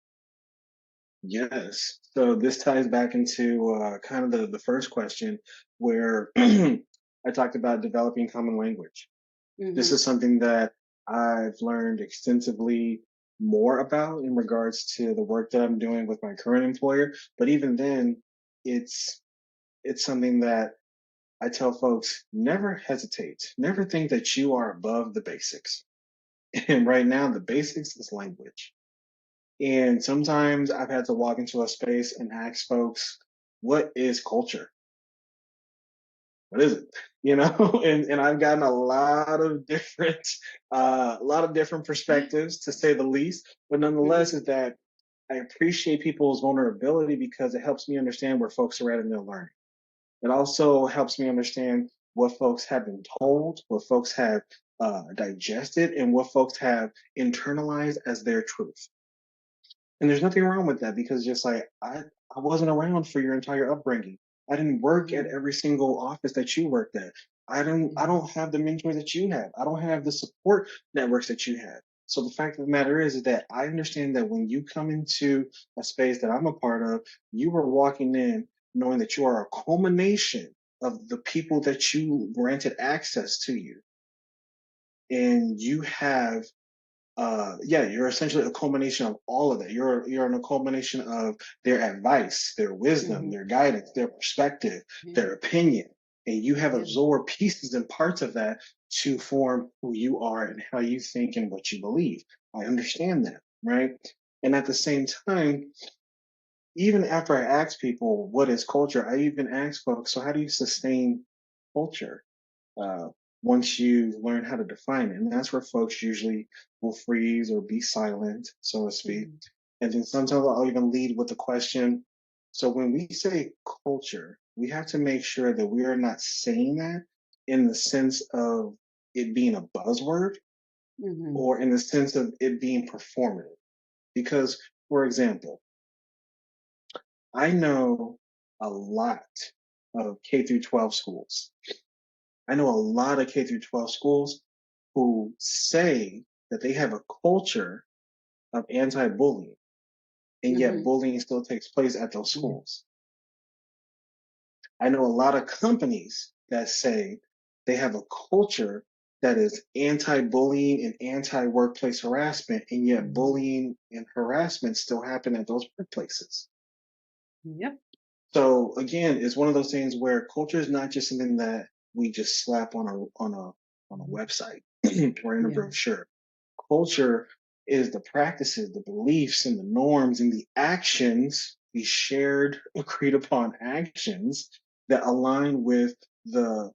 Yes. So this ties back into kind of the first question where I talked about developing common language. This Mm-hmm. is something that I've learned extensively more about in regards to the work that I'm doing with my current employer. But even then, it's it's something that I tell folks, never hesitate. Never think that you are above the basics. And right now, the basics is language. And sometimes I've had to walk into a space and ask folks, what is culture? What is it? You know, and I've gotten a lot of different perspectives to say the least. But nonetheless, Mm-hmm. is that I appreciate people's vulnerability because it helps me understand where folks are at in their learning. It also helps me understand what folks have been told, what folks have digested, and what folks have internalized as their truth. And there's nothing wrong with that because just like I wasn't around for your entire upbringing. I didn't work at Mm-hmm. every single office that you worked at. I don't have the mentor that you have. I don't have the support networks that you have. So the fact of the matter is that I understand that when you come into a space that I'm a part of, you are walking in knowing that you are a culmination of the people that you granted access to you. And you have yeah, you're essentially a culmination of all of that. You're a culmination of their advice, their wisdom, Mm-hmm. their guidance, their perspective, Yeah. their opinion, and you have Yeah. absorbed pieces and parts of that to form who you are and how you think and what you believe. I understand that, right? And at the same time, even after I ask people what is culture, I even ask folks, so how do you sustain culture? uh, once you learn how to define it. And that's where folks usually will freeze or be silent, so to speak. Mm-hmm. And then sometimes I'll even lead with the question. So when we say culture, we have to make sure that we are not saying that in the sense of it being a buzzword Mm-hmm. or in the sense of it being performative. Because, for example, I know a lot of K through 12 schools. I know a lot of K through 12 schools who say that they have a culture of anti-bullying, and yet Mm-hmm. bullying still takes place at those Yeah. schools. I know a lot of companies that say they have a culture that is anti-bullying and anti-workplace harassment, and yet Mm-hmm. bullying and harassment still happen at those workplaces. Yep. So again, it's one of those things where culture is not just something that we just slap on a Mm-hmm. website or in a Yeah. brochure. Culture is the practices, the beliefs, and the norms and the actions, the shared, agreed upon actions that align with the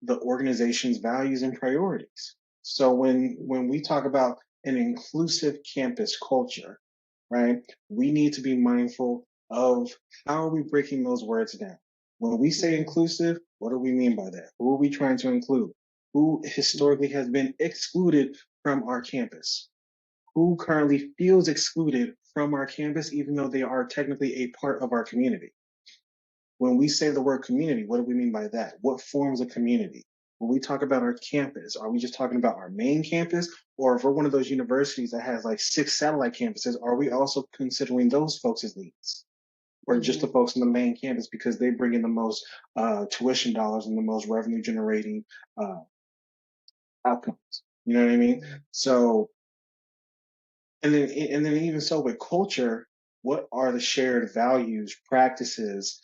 the organization's values and priorities. So when we talk about an inclusive campus culture, right, we need to be mindful of how are we breaking those words down. When we say Mm-hmm. inclusive, what do we mean by that? Who are we trying to include? Who historically has been excluded from our campus? Who currently feels excluded from our campus, even though they are technically a part of our community? When we say the word community, what do we mean by that? What forms a community? When we talk about our campus, are we just talking about our main campus? Or if we're one of those universities that has like 6 satellite campuses, are we also considering those folks as needs? Or just the Mm-hmm. folks on the main campus because they bring in the most tuition dollars and the most revenue generating uh, outcomes. You know what I mean? So, and then even so with culture, what are the shared values, practices,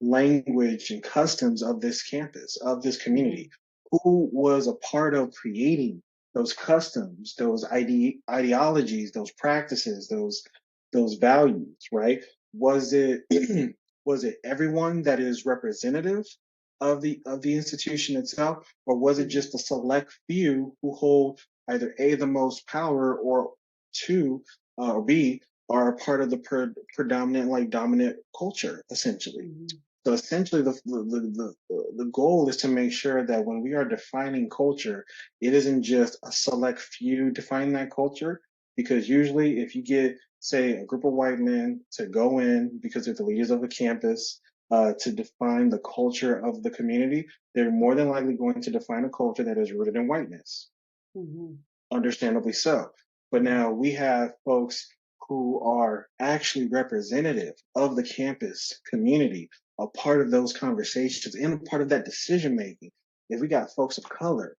language, and customs of this campus, of this Mm-hmm. community? Who was a part of creating those customs, those ideologies, those practices, those values? Right? Was it was it everyone that is representative of the institution itself, or was it Mm-hmm. just a select few who hold either A, the most power, or two, or B, are a part of the predominant, like dominant culture, essentially. Mm-hmm. So essentially, the goal is to make sure that when we are defining culture, it isn't just a select few defining that culture. Because usually, if you get, say, a group of white men to go in because they're the leaders of the campus to define the culture of the community, they're more than likely going to define a culture that is rooted in whiteness, Mm-hmm. understandably so. But now we have folks who are actually representative of the campus community, a part of those conversations and a part of that decision making. If we got folks of color,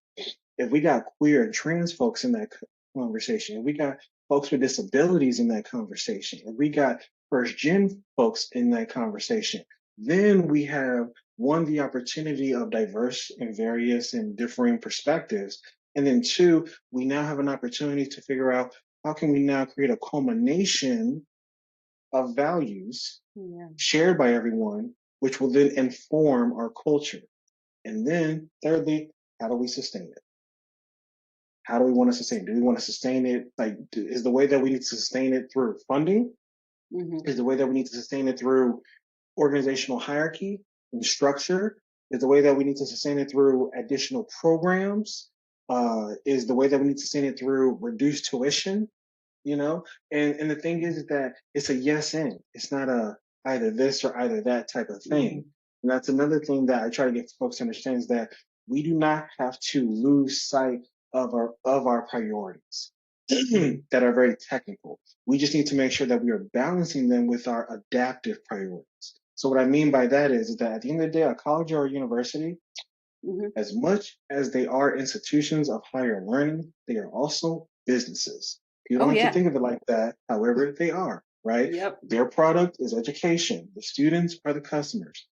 if we got queer and trans folks in that conversation, if we got folks with disabilities in that conversation, if we got first gen folks in that conversation, then we have one, the opportunity of diverse and various and differing perspectives. And then two, we now have an opportunity to figure out how can we now create a culmination of values Yeah. shared by everyone, which will then inform our culture. And then thirdly, how do we sustain it? How do we want to sustain it? Do we want to sustain it? Like, is the way that we need to sustain it through funding? Mm-hmm. Is the way that we need to sustain it through organizational hierarchy and structure? Is the way that we need to sustain it through additional programs? Is the way that we need to sustain it through reduced tuition? You know, and the thing is that it's a yes and it's not a either this or either that type of Mm-hmm. thing. And that's another thing that I try to get folks to understand is that we do not have to lose sight of our priorities that are very technical. We just need to make sure that we are balancing them with our adaptive priorities. So what I mean by that is that at the end of the day, a college or a university, Mm-hmm. as much as they are institutions of higher learning, they are also businesses. You don't Oh like to yeah. think of it like that. However, they are, right? Yep. Their product is education. The students are the customers.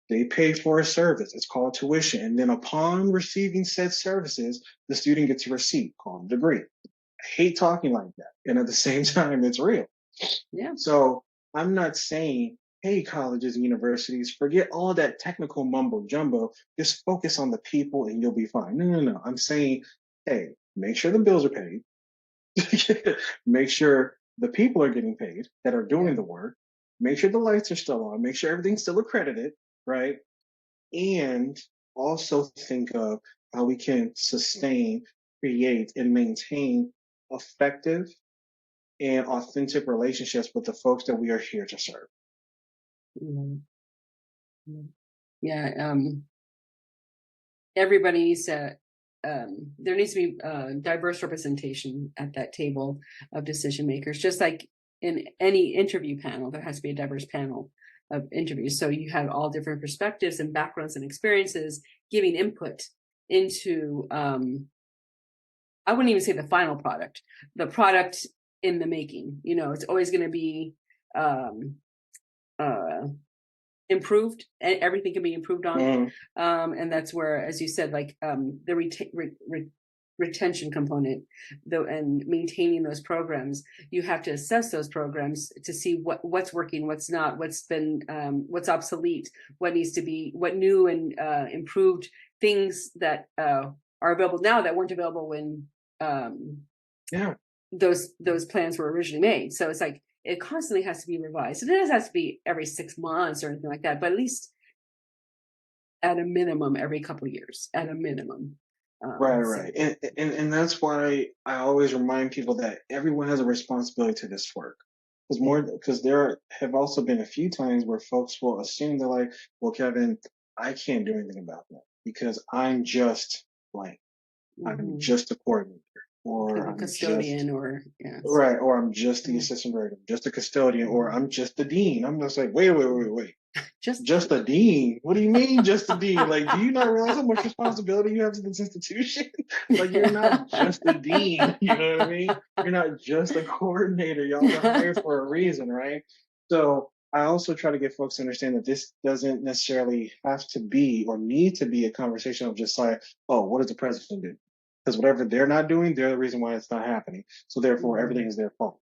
They pay for a service. It's called tuition. And then upon receiving said services, the student gets a receipt called a degree. I hate talking like that. And at the same time, it's real. Yeah. So I'm not saying, hey, colleges and universities, forget all that technical mumbo jumbo. Just focus on the people and you'll be fine. No, no, no. I'm saying, hey, make sure the bills are paid. Make sure the people are getting paid that are Yeah. doing the work. Make sure the lights are still on. Make sure everything's still accredited, right? And also think of how we can sustain, create, and maintain effective and authentic relationships with the folks that we are here to serve. Mhm. Yeah. Everybody needs to. There needs to be diverse representation at that table of decision makers, just like in any interview panel. There has to be a diverse panel of interviews, so you have all different perspectives and backgrounds and experiences giving input into. I wouldn't even say the final product, the product in the making. You know, it's always going to be um, uh, improved, and everything can be improved on. Mm, And that's where, as you said, like the retention component, though, and maintaining those programs, you have to assess those programs to see what's working, what's not, what's been what's obsolete, what needs to be, what new and improved things that are available now that weren't available when um, yeah, those plans were originally made. So it's like it constantly has to be revised. It doesn't have to be every 6 months or anything like that, but at least at a minimum every couple of years, at a minimum. right, So right. And that's why I always remind people that everyone has a responsibility to this work. yeah. Because there have also been a few times where folks will assume they're like, well, Kevin, I can't do anything about that because I'm just blank. I'm Mm-hmm. just a coordinator. or kind of I'm just custodian, or yes. right, or I'm just the Yeah. assistant director, just a custodian, or Mhm. I'm just the dean. I'm just like, wait. Just Just a dean? What do you mean just a dean? Like, do you not realize how much responsibility you have to this institution? Like, you're not just a dean, you know what I mean? You're not just a coordinator. Y'all were hired for a reason, right? So I also try to get folks to understand that this doesn't necessarily have to be or need to be a conversation of just like, oh, what does the president do? Because whatever they're not doing, they're the reason why it's not happening. So therefore, everything Mhm. is their fault.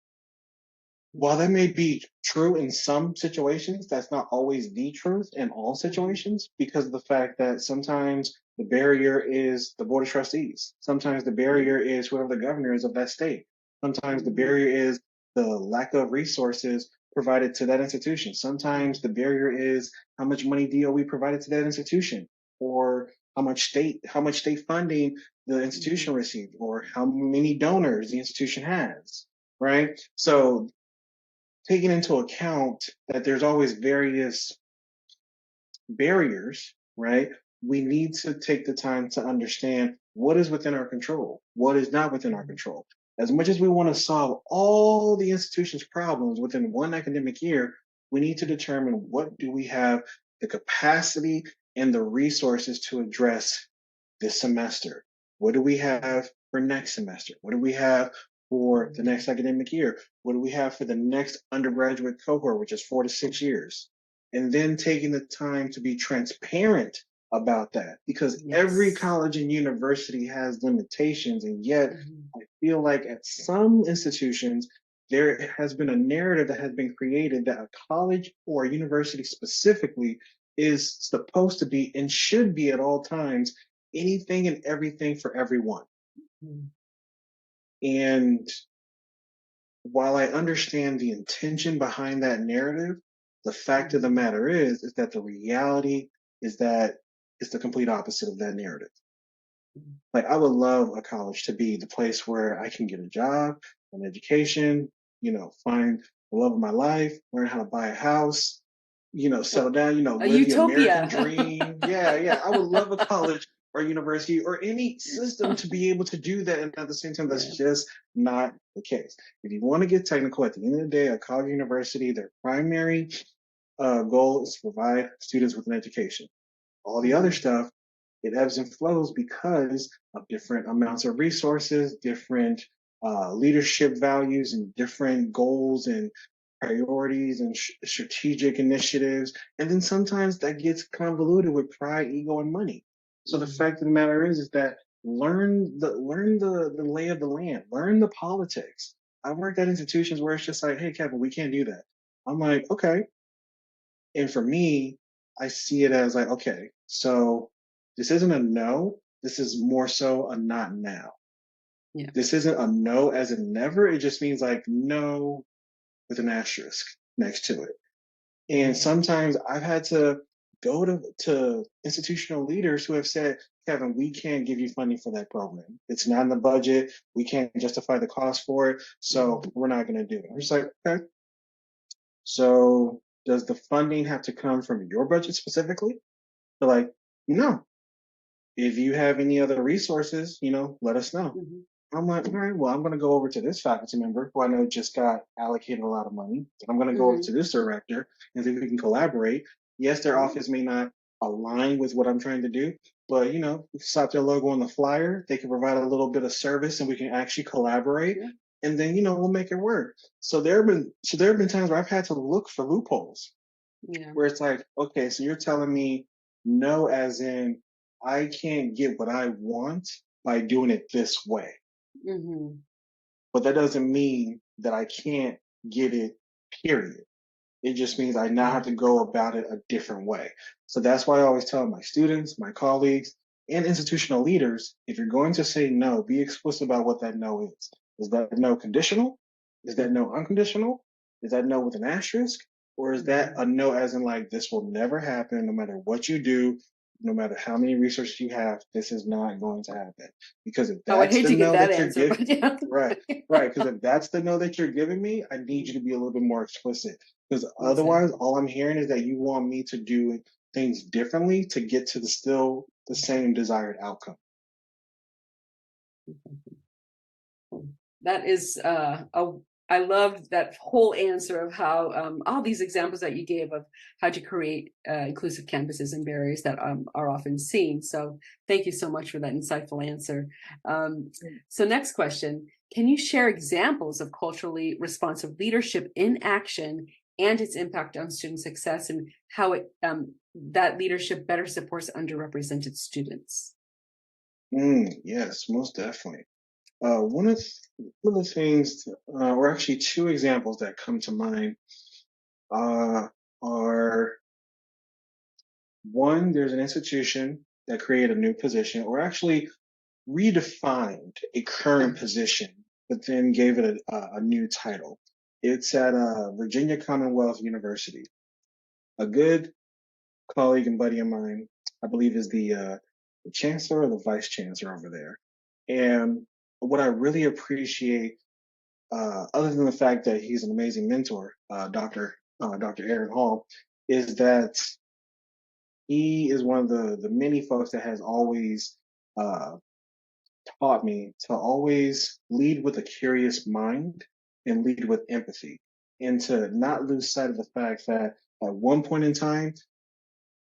While that may be true in some situations, that's not always the truth in all Mhm. situations because of the fact that sometimes the barrier is the board of trustees. Sometimes the barrier is whoever the governor is of that state. Sometimes the Mhm. barrier is the lack of resources provided to that institution. Sometimes the barrier is how much money DOE provided to that institution, or how much state funding the institution Mhm. received, or how many donors the institution has. Right. So taking into account that there's always various barriers, right? We need to take the time to understand what is within our control, what is not within our Mhm. control. As much as we want to solve all the institution's problems within one academic year, we need to determine what do we have the capacity and the resources to address this semester? What do we Mhm. have for next semester? What do we have for the Mhm. next academic year? What do we have for the next undergraduate cohort, which is 4 to 6 years? And then taking the time to be transparent about that because every Yes. college and university has limitations. And yet, Mhm. I feel like at some institutions, there has been a narrative that has been created that a college or a university specifically is supposed to be and should be at all times anything and everything for everyone. Mhm. And while I understand the intention behind that narrative, the fact of the Mhm. matter is that the reality is that it's the complete opposite of that narrative. Mhm. Like I would love a college to be the place where I can get a job, an education, find the love of my life, learn how to buy a house, settle down, A live the American utopia. dream. Yeah, yeah. I would love a college or university or any system to be able to do that. And at the same time, that's Yeah. just not the case. If you want to get technical, at the end of the day, a college university, their primary goal is to provide students with an education. All the other Mhm. stuff, it ebbs and flows because of different amounts of resources, different leadership values, and different goals and priorities and strategic initiatives. And then sometimes that gets convoluted with pride, ego, and money. So the Mhm. fact of the matter is that learn the lay of the land, learn the politics. I've worked at institutions where it's just like, hey, Kevin, we can't do that. I'm like, okay, and for me, I see it as like, okay, so this isn't a no. This is more so a not now. Yeah. This isn't a no as in never. It just means like no with an asterisk next to it. And Mhm. sometimes I've had to go to institutional leaders who have said, Kevin, we can't give you funding for that program. It's not in the budget. We can't justify the cost for it. So Mhm. we're not going to do it. I'm just like, okay. So does the funding have to come from your budget specifically? They're like, no. If you have any other resources, let us know. Mhm. I'm like, all right, well, I'm going to go over to this faculty member who I know just got allocated a lot of money. I'm going to go over to Mhm. this director and see if we can collaborate. Yes, their Yeah. office may not align with what I'm trying to do, but we slap their logo on the flyer. They can provide a little bit of service, and we can actually collaborate. Yeah. And then we'll make it work. So there have been times where I've had to look for loopholes Yeah. where it's like, okay, so you're telling me no, as in I can't get what I want by doing it this way. Mhm. But that doesn't mean that I can't get it, period. It just means I now have Yeah. to go about it a different way. So that's why I always tell my students, my colleagues, and institutional leaders if you're going to say no, be explicit about what that no is. Is that no conditional? Is that Mhm. no unconditional? Is that no with an asterisk? Or is that Mhm. a no as in like, this will never happen no matter what you do, no matter how many resources you have, this is not going to happen? Because if I would that's hate the to get no that that you're answer, giving, but yeah. right, right. Because if that's the no that you're giving me, I need you to be a little bit more explicit because otherwise, Exactly. all I'm hearing is that you want me to do things differently to get to the same desired outcome. That is I loved that whole answer of how all these examples that you gave of how to create inclusive campuses and barriers that are often seen. So thank you so much for that insightful answer. So next question, can you share examples of culturally responsive leadership in action and its impact on student success and how that leadership better supports underrepresented students? Yes, most definitely. One of the things, or actually two examples that come to mind, uh, are one, there's an institution that created a new position, or actually redefined a current position, but then gave it a new title. It's at Virginia Commonwealth University. A good colleague and buddy of mine, I believe, is the chancellor or the vice chancellor over there. And what I really appreciate, other than the fact that he's an amazing mentor, Dr. Aaron Hall, is that he is one of the many folks that has always uh, taught me to always lead with a curious mind and lead with empathy, and to not lose sight of the fact that at one point in time,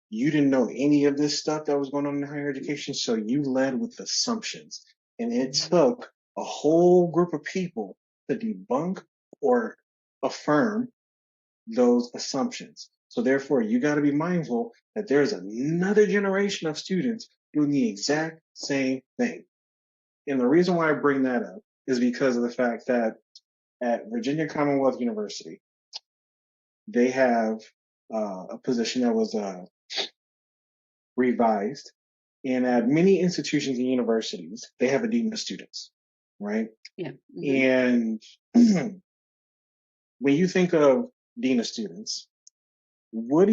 you didn't know any of this stuff that was going on in higher education, so you led with assumptions. And it took a whole group of people to debunk or affirm those assumptions. So therefore, you got to be mindful that there's another generation of students doing the exact same thing. And the reason why I bring that up is because of the fact that at Virginia Commonwealth University, they have a position that was revised. And at many institutions and universities, they have a dean of students, right? Yeah. And when you think of dean of students, what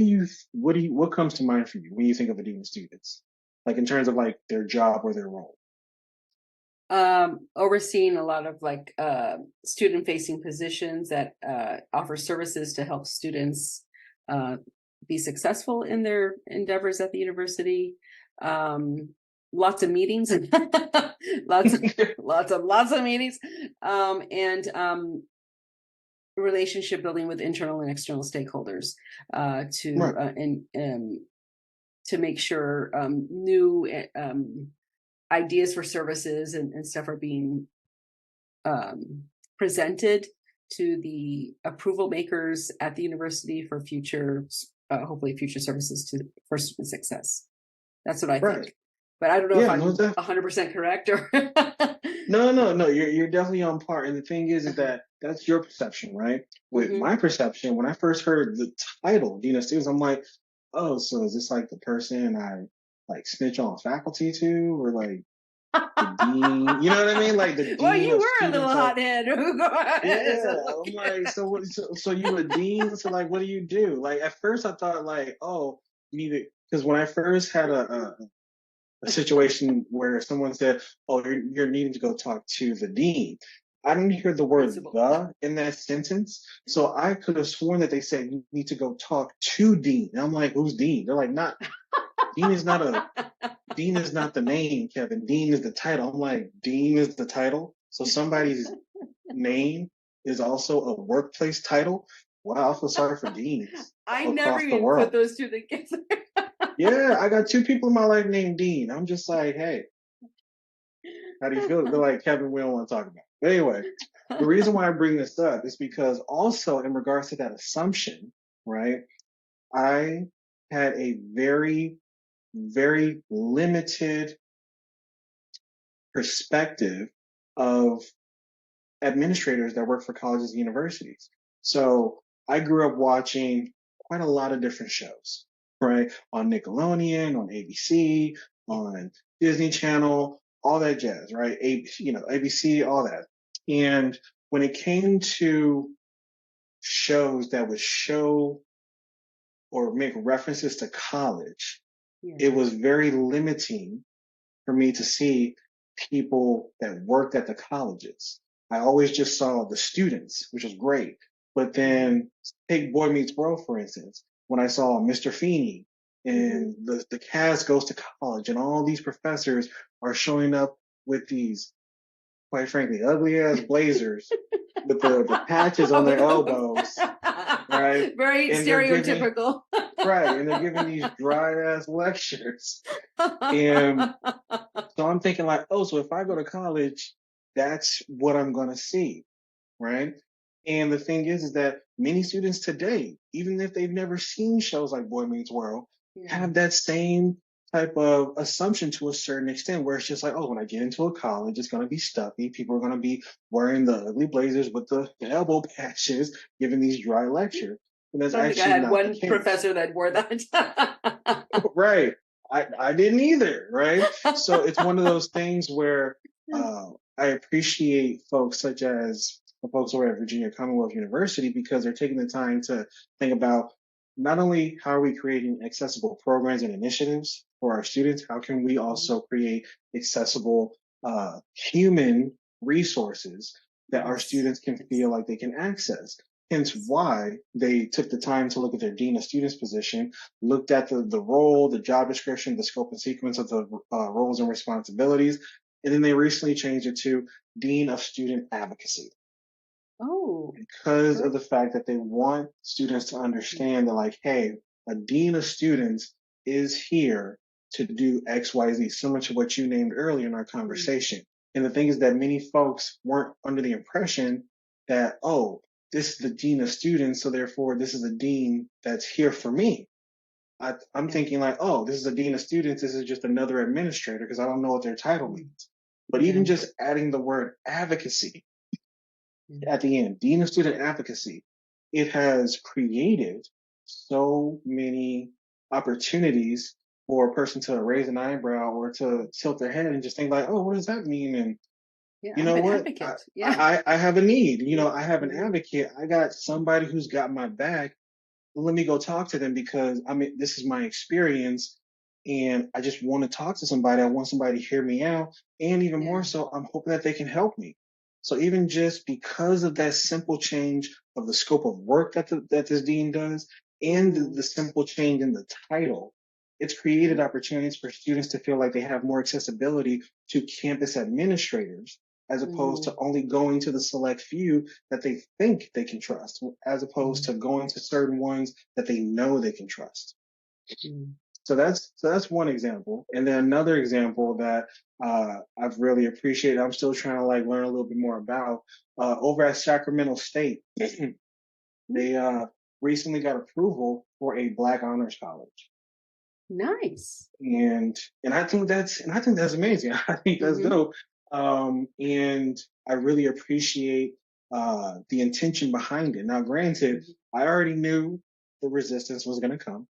comes to mind for you when you think of a dean of students? Like in terms of like their job or their role? Overseeing a lot of like student facing positions that offer services to help students be successful in their endeavors at the university. Lots of meetings, lots of meetings, and relationship building with internal and external stakeholders to make sure new ideas for services and stuff are being presented to the approval makers at the university for future, hopefully future services for student success. That's what I think. But I don't know if I'm 100% correct or. No. You're definitely on par. And the thing is that that's your perception, right? With my perception, when I first heard the title Dean of Students, I'm like, oh, so is this like the person I like snitch on faculty to, or like the dean? You know what I mean? Like the dean. Well, you of were students, a little hothead. Yeah, I'm like, so you a dean? So like, what do you do? Like at first I thought like, oh, you need to, because when I first had a situation where someone said, "Oh, you're needing to go talk to the dean." I didn't hear the word "the" in that sentence, so I could have sworn that they said you need to go talk to dean. And I'm like, "Who's dean?" They're like, "Not dean is not the name, Kevin. Dean is the title." I'm like, "Dean is the title, so somebody's name is also a workplace title." Wow, I feel sorry for deans I never across the even world. put those two together. Yeah, I got two people in my life named Dean. I'm just like, hey, how do you feel? They're like, Kevin, we don't want to talk about it. But anyway, the reason why I bring this up is because also in regards to that assumption, right? I had a very, very limited perspective of administrators that work for colleges and universities. So I grew up watching quite a lot of different shows, right? On Nickelodeon, on ABC, on Disney Channel, all that jazz, right? ABC, all that. And when it came to shows that would show or make references to college, it was very limiting for me to see people that worked at the colleges. I always just saw the students, which was great. But then take Boy Meets World, for instance, when I saw Mr. Feeney and the cast goes to college and all these professors are showing up with these quite frankly, ugly ass blazers with the patches on their elbows, right? Very And they're giving stereotypical. right, and they're giving these dry ass lectures. And so I'm thinking like, oh, so if I go to college, that's what I'm gonna see, right? And the thing is that many students today, even if they've never seen shows like Boy Meets World, have that same type of assumption to a certain extent, where it's just like, oh, when I get into a college, it's going to be stuffy. People are going to be wearing the ugly blazers with the elbow patches, giving these dry lectures. And that's I don't think I actually had not the one case. professor that wore that. Right. I didn't either, right? So it's one of those things where I appreciate folks such as the folks over at Virginia Commonwealth University, because they're taking the time to think about not only how are we creating accessible programs and initiatives for our students, how can we also create accessible human resources that our students can feel like they can access. Hence why they took the time to look at their Dean of Students position, looked at the role, the job description, the scope and sequence of the roles and responsibilities, and then they recently changed it to Dean of Student Advocacy. Oh. Because of the fact that they want students to understand that, like, hey, a Dean of Students is here to do X, Y, Z, similar to what you named earlier in our conversation. And the thing is that many folks weren't under the impression that, oh, this is the Dean of Students, so therefore this is a dean that's here for me. I'm thinking like, oh, this is a Dean of Students. This is just another administrator, because I don't know what their title means. But even just adding the word advocacy at the end, Dean of Student Advocacy, it has created so many opportunities for a person to raise an eyebrow or to tilt their head and just think like, oh, what does that mean? And you know what? I have a need. You know, I have an advocate. I got somebody who's got my back. Let me go talk to them, because I mean, this is my experience, and I just want to talk to somebody. I want somebody to hear me out, and even more so, I'm hoping that they can help me. So even just because of that simple change of the scope of work that that this dean does, and the simple change in the title, it's created opportunities for students to feel like they have more accessibility to campus administrators, as opposed to only going to the select few that they think they can trust, as opposed to going to certain ones that they know they can trust. So that's one example. And then another example that I've really appreciated, I'm still trying to like learn a little bit more about, over at Sacramento State, they recently got approval for a Black Honors College. Nice. And I think that's amazing. I think that's dope. And I really appreciate the intention behind it. Now, granted, I already knew the resistance was going to come,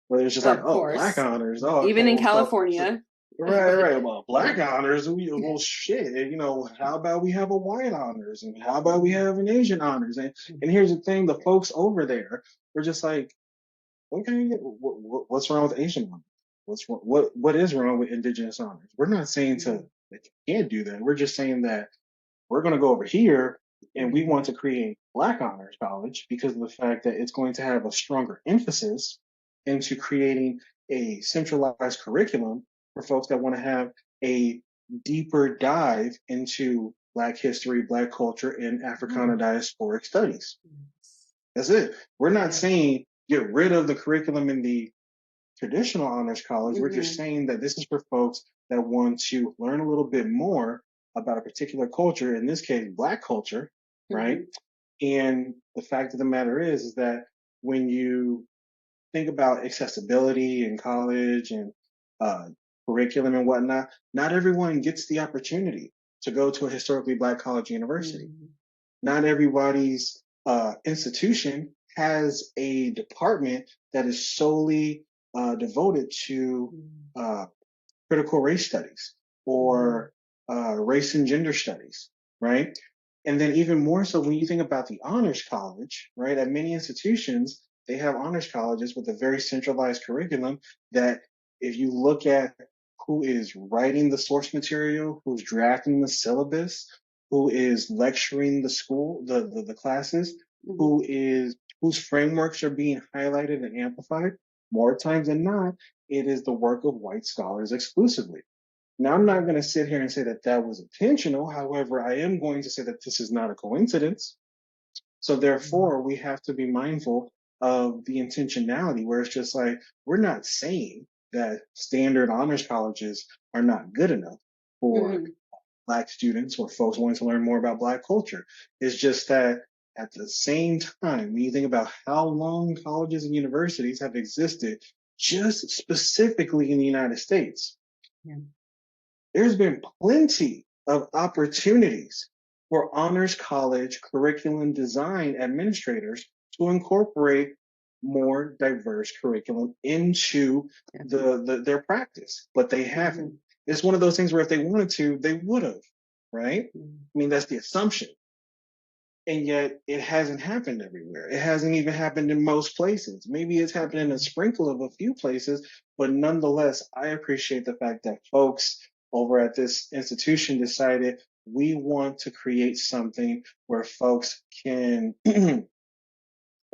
where it's just like, oh, Black honors. Oh, okay. Even in California. Right. Well, Black honors. Well, shit. You know, how about we have a white honors, and how about we have an Asian honors? And here's the thing: the folks over there were just like, okay, what's wrong with Asian honors? What is wrong with Indigenous honors? We're not saying that you can't do that. We're just saying that we're going to go over here and we want to create Black Honors College, because of the fact that it's going to have a stronger emphasis into creating a centralized curriculum for folks that want to have a deeper dive into Black history, Black culture, and Africana diasporic studies. That's it. We're not saying get rid of the curriculum in the traditional honors college. We're just saying that this is for folks that want to learn a little bit more about a particular culture, in this case, Black culture, right? And the fact of the matter is that when you think about accessibility in college and curriculum and whatnot, not everyone gets the opportunity to go to a historically Black college university. Not everybody's institution has a department that is solely devoted to critical race studies or race and gender studies, right? And then even more so when you think about the honors college, right? At many institutions, they have honors colleges with a very centralized curriculum that, if you look at who is writing the source material, who's drafting the syllabus, who is lecturing the school, the classes, whose frameworks are being highlighted and amplified, more times than not, it is the work of white scholars exclusively. Now, I'm not going to sit here and say that that was intentional. However, I am going to say that this is not a coincidence. So therefore, we have to be mindful of the intentionality, where it's just like, we're not saying that standard honors colleges are not good enough for Mhm. Black students or folks wanting to learn more about Black culture. It's just that at the same time, when you think about how long colleges and universities have existed, just specifically in the United States, Yeah. there's been plenty of opportunities for honors college curriculum design administrators to incorporate more diverse curriculum into Yeah. their practice, but they haven't. Mhm. It's one of those things where if they wanted to, they would have, right? Mhm. I mean, that's the assumption. And yet it hasn't happened everywhere. It hasn't even happened in most places. Maybe it's happened in a sprinkle of a few places, but nonetheless, I appreciate the fact that folks over at this institution decided we want to create something where folks can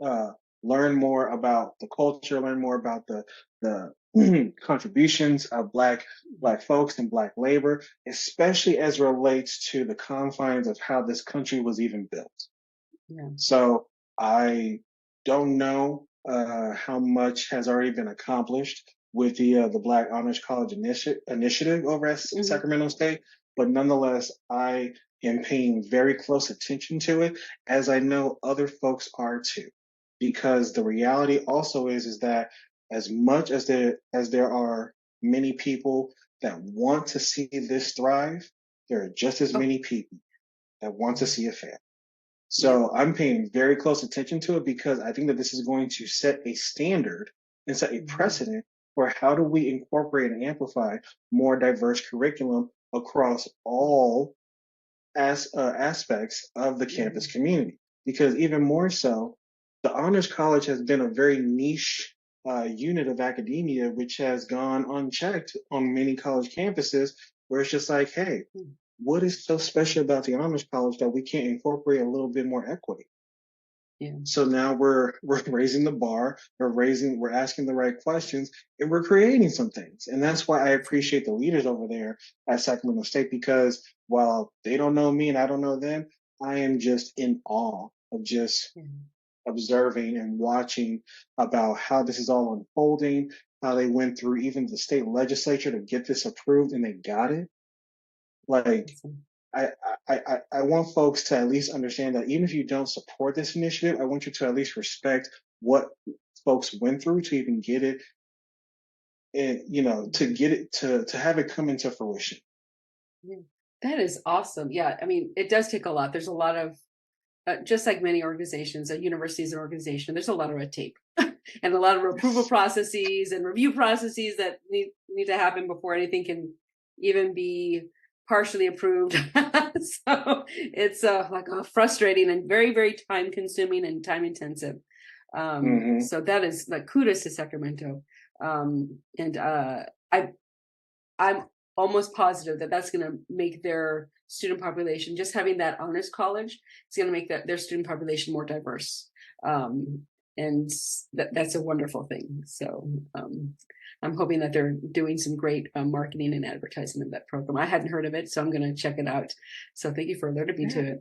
uh, learn more about the culture, learn more about the contributions of black folks and Black labor, especially as relates to the confines of how this country was even built. Yeah. So I don't know how much has already been accomplished with the Black Honors College initiative over at Mhm. Sacramento State, but nonetheless, I am paying very close attention to it, as I know other folks are too. Because the reality also is that as much as there are many people that want to see this thrive, there are just as Oh, many people that want to yeah. see it fail. Yep. So I'm paying very close attention to it because I think that this is going to set a standard and set a Mhm. precedent for how do we incorporate and amplify more diverse curriculum across all aspects of the campus Mhm. community. Because even more so, the Honors College has been a very niche unit of academia, which has gone unchecked on many college campuses, where it's just like, hey, Mhm. what is so special about the Honors College that we can't incorporate a little bit more equity? Yeah. So now we're raising the bar, we're asking the right questions, and we're creating some things. And that's why I Awesome. appreciate the leaders over there at Sacramento State, because while they don't know me and I don't know them, I am just in awe of just Yeah. observing and watching about how this is all unfolding, how they went through even the state legislature to get this approved and they got it. Like Awesome. I want folks to at least understand that even if you don't support this initiative, I want you to at least respect what folks went through to even get it, and to Mhm. get it to have it come into fruition. Yeah. That is awesome. Yeah. I mean, it does take a lot. There's a lot of, just like many organizations, a university is an organization, there's a lot of red tape and a lot of approval Yes. processes and review processes that need to happen before anything can even be partially approved. So it's like frustrating and very, very time consuming and time intensive. Hmm. So that is like kudos to Sacramento. And I I'm almost positive that that's going to make their student population, just having that honors college, is going to make their student population more diverse. Um, and that's a wonderful thing. So I'm hoping that they're doing some great marketing and advertising of that program. I hadn't heard of it, so I'm going to check it out. So thank you for alerting me Yeah, to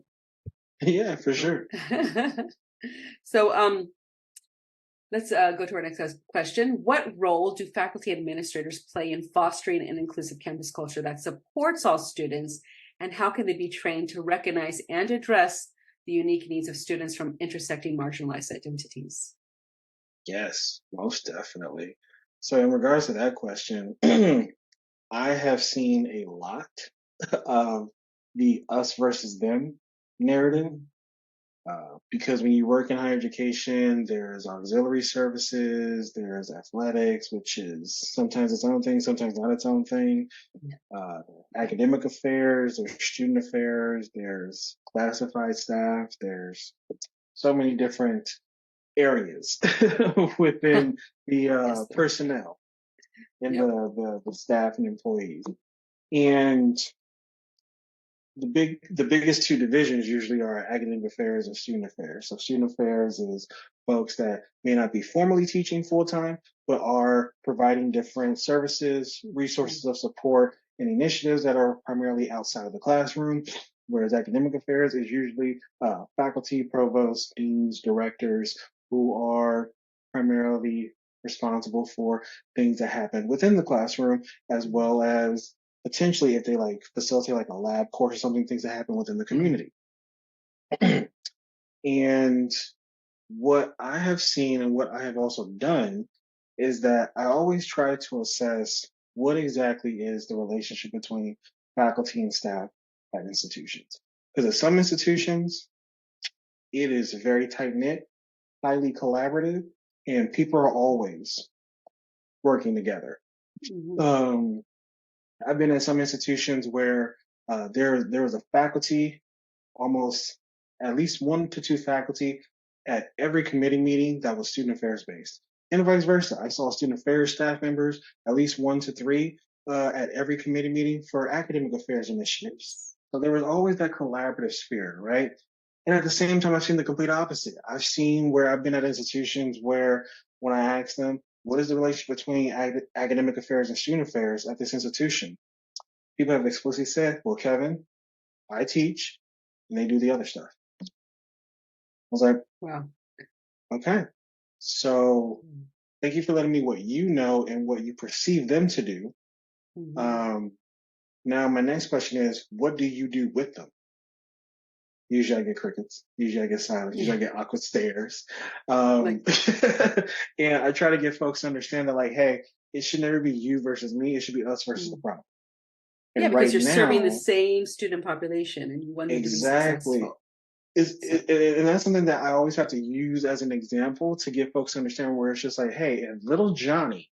yeah, for sure. it. So let's go to our next question. What role do faculty administrators play in fostering an inclusive campus culture that supports all students, and how can they be trained to recognize and address the unique needs of students from intersecting marginalized identities? Yes, most definitely. So in regards to that question, I have seen a lot of the us versus them narrative. Mhm. Because when you work in higher education, there's auxiliary services, there's athletics, which is sometimes its own thing, sometimes not its own thing. Uh, Academic affairs, there's student affairs, there's classified staff, there's so many different areas within the Yes. personnel and Yep. the staff and employees. And the biggest two divisions usually are academic affairs and student affairs. So student affairs is folks that may not be formally teaching full time, but are providing different services, Yeah. resources of support and initiatives that are primarily outside of the classroom, whereas academic affairs is usually faculty, provosts, deans, directors who are primarily responsible for things that happen within the classroom, as well as potentially if they like facilitate like a lab course or something, things that happen within the community. And what I have seen and what I have also done is that I always try to assess what exactly is the relationship between faculty and staff at institutions. Because at some institutions, it is very tight knit, highly collaborative, and people are always working together. Mm-hmm. I've been in some institutions where there was a faculty, almost at least 1 to 2 faculty at every committee meeting that was student affairs based, and vice versa. I saw student affairs staff members, at least 1 to 3, at every committee meeting for academic affairs initiatives. So there was always that collaborative spirit, right? And at the same time, I've seen the complete opposite. I've seen where I've been at institutions where when I ask them, what is the relationship between academic affairs and student affairs at this institution? People have explicitly said, well, Kevin, I teach and they do the other stuff. I was like, Wow. okay. So thank you for letting me what you know and what you perceive them to do. Mm-hmm. Now, my next question is, what do you do with them? Usually I get crickets. Usually I get silence. Usually I get awkward stares. And I try to get folks to understand that, like, hey, it should never be you versus me. It should be us versus the problem. Yeah, And because right you're serving the now, same student population and you want them to be exactly. successful. And that's something that I always have to use as an example to get folks to understand where it's just like, hey, if little Johnny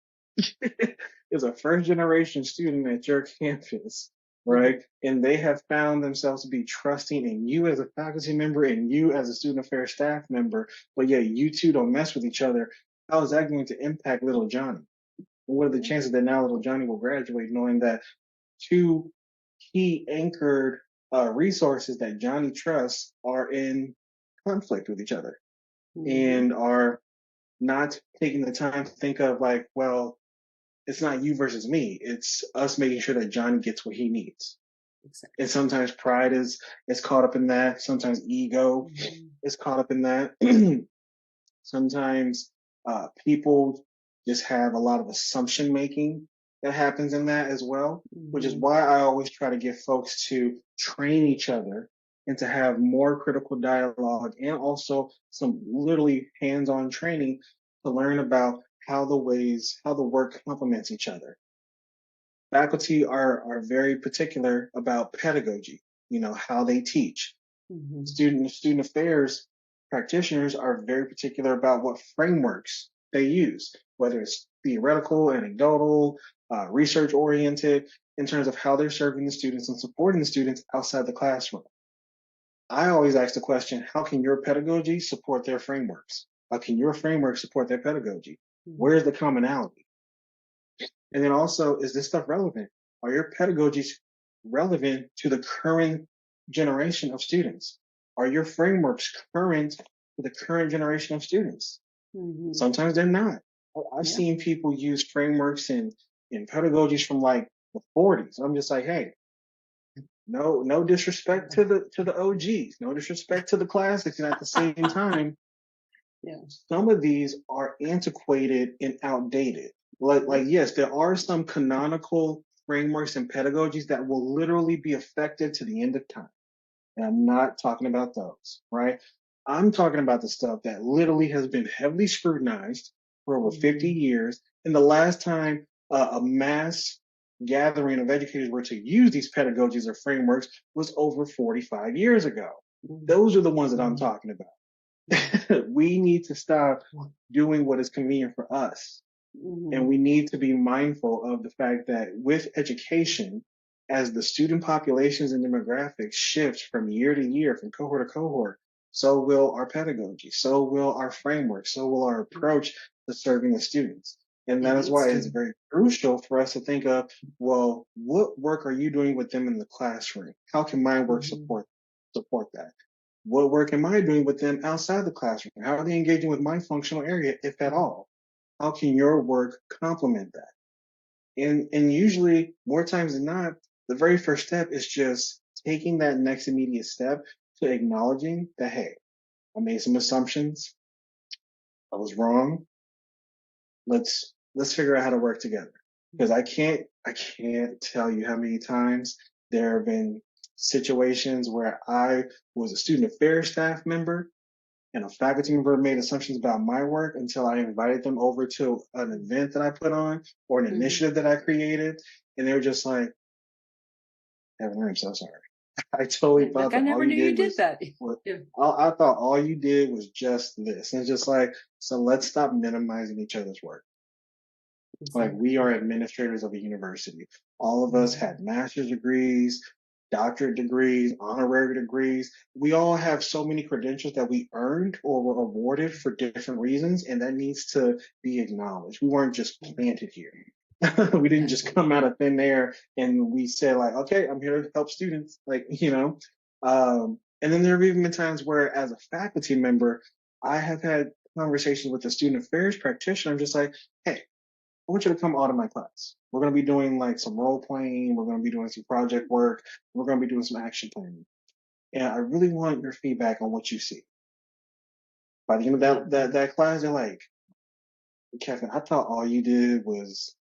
is a first generation student at your campus, right? Mm-hmm. And they have found themselves to be trusting in you as a faculty member and you as a student affairs staff member, but yet you two don't mess with each other. How is that going to impact little Johnny? What are the chances that now little Johnny will graduate knowing that 2 key anchored resources that Johnny trusts are in conflict with each other, mm-hmm. and are not taking the time to think of like, well, it's not you versus me. It's us making sure that Johnny gets what he needs. Exactly. And sometimes pride is caught up in that. Sometimes ego mm-hmm. is caught up in that. Sometimes people just have a lot of assumption making that happens in that as well, mm-hmm. which is why I always try to get folks to train each other and to have more critical dialogue and also some literally hands-on training to learn about how the work complements each other. Faculty are very particular about pedagogy, how they teach. Mm-hmm. Student affairs practitioners are very particular about what frameworks they use, whether it's theoretical, anecdotal, research oriented, in terms of how they're serving the students and supporting the students outside the classroom. I always ask the question, how can your pedagogy support their frameworks? How can your framework support their pedagogy? Mm-hmm. Where's the commonality? And then also, is this stuff relevant? Are your pedagogies relevant to the current generation of students? Are your frameworks current to the current generation of students? Mm-hmm. Sometimes they're not. I've seen people use frameworks and pedagogies from like the 40s. I'm just like, hey, no disrespect to the OGs, no disrespect to the classics, and at the same time, some of these are antiquated and outdated. Like yes, there are some canonical frameworks and pedagogies that will literally be effective to the end of time. And I'm not talking about those, right? I'm talking about the stuff that literally has been heavily scrutinized for over 50 years. And the last time a mass gathering of educators were to use these pedagogies or frameworks was over 45 years ago. Those are the ones that I'm talking about. We need to stop doing what is convenient for us. Mm-hmm. And we need to be mindful of the fact that with education, as the student populations and demographics shift from year to year, from cohort to cohort, so will our pedagogy, so will our framework, so will our approach to serving the students. And that is why it's very crucial for us to think of, well, what work are you doing with them in the classroom? How can my work support that? What work am I doing with them outside the classroom? How are they engaging with my functional area, if at all? How can your work complement that? And usually, more times than not, the very first step is just taking that next immediate step to acknowledging that, hey, I made some assumptions. I was wrong. Let's figure out how to work together. Because I can't tell you how many times there have been situations where I was a student affairs staff member and a faculty member made assumptions about my work until I invited them over to an event that I put on or an Mm-hmm. initiative that I created. And they were just like, Evan, I'm so sorry. I totally thought Like, I that all never you knew you did did was, that. was Yeah, I thought all you did was just this. And it's just like, so let's stop minimizing each other's work. Like we exactly. are administrators of a university. All of us Mhm. had master's degrees, doctorate degrees, honorary degrees. We all have so many credentials that we earned or were awarded for different reasons, and that needs to be acknowledged. We weren't just planted here. We didn't just Exactly. come out of thin air and we said like, okay, I'm here to help students. Like, and then there have even been times where as a faculty member, I have had conversations with a student affairs practitioner. I'm just like, hey, I want you to come out of my class. We're going to be doing like some role playing. We're going to be doing some project work. We're going to be doing some action planning. And I really want your feedback on what you see. By the end of that class, they're like, Kevin, I thought all you did was,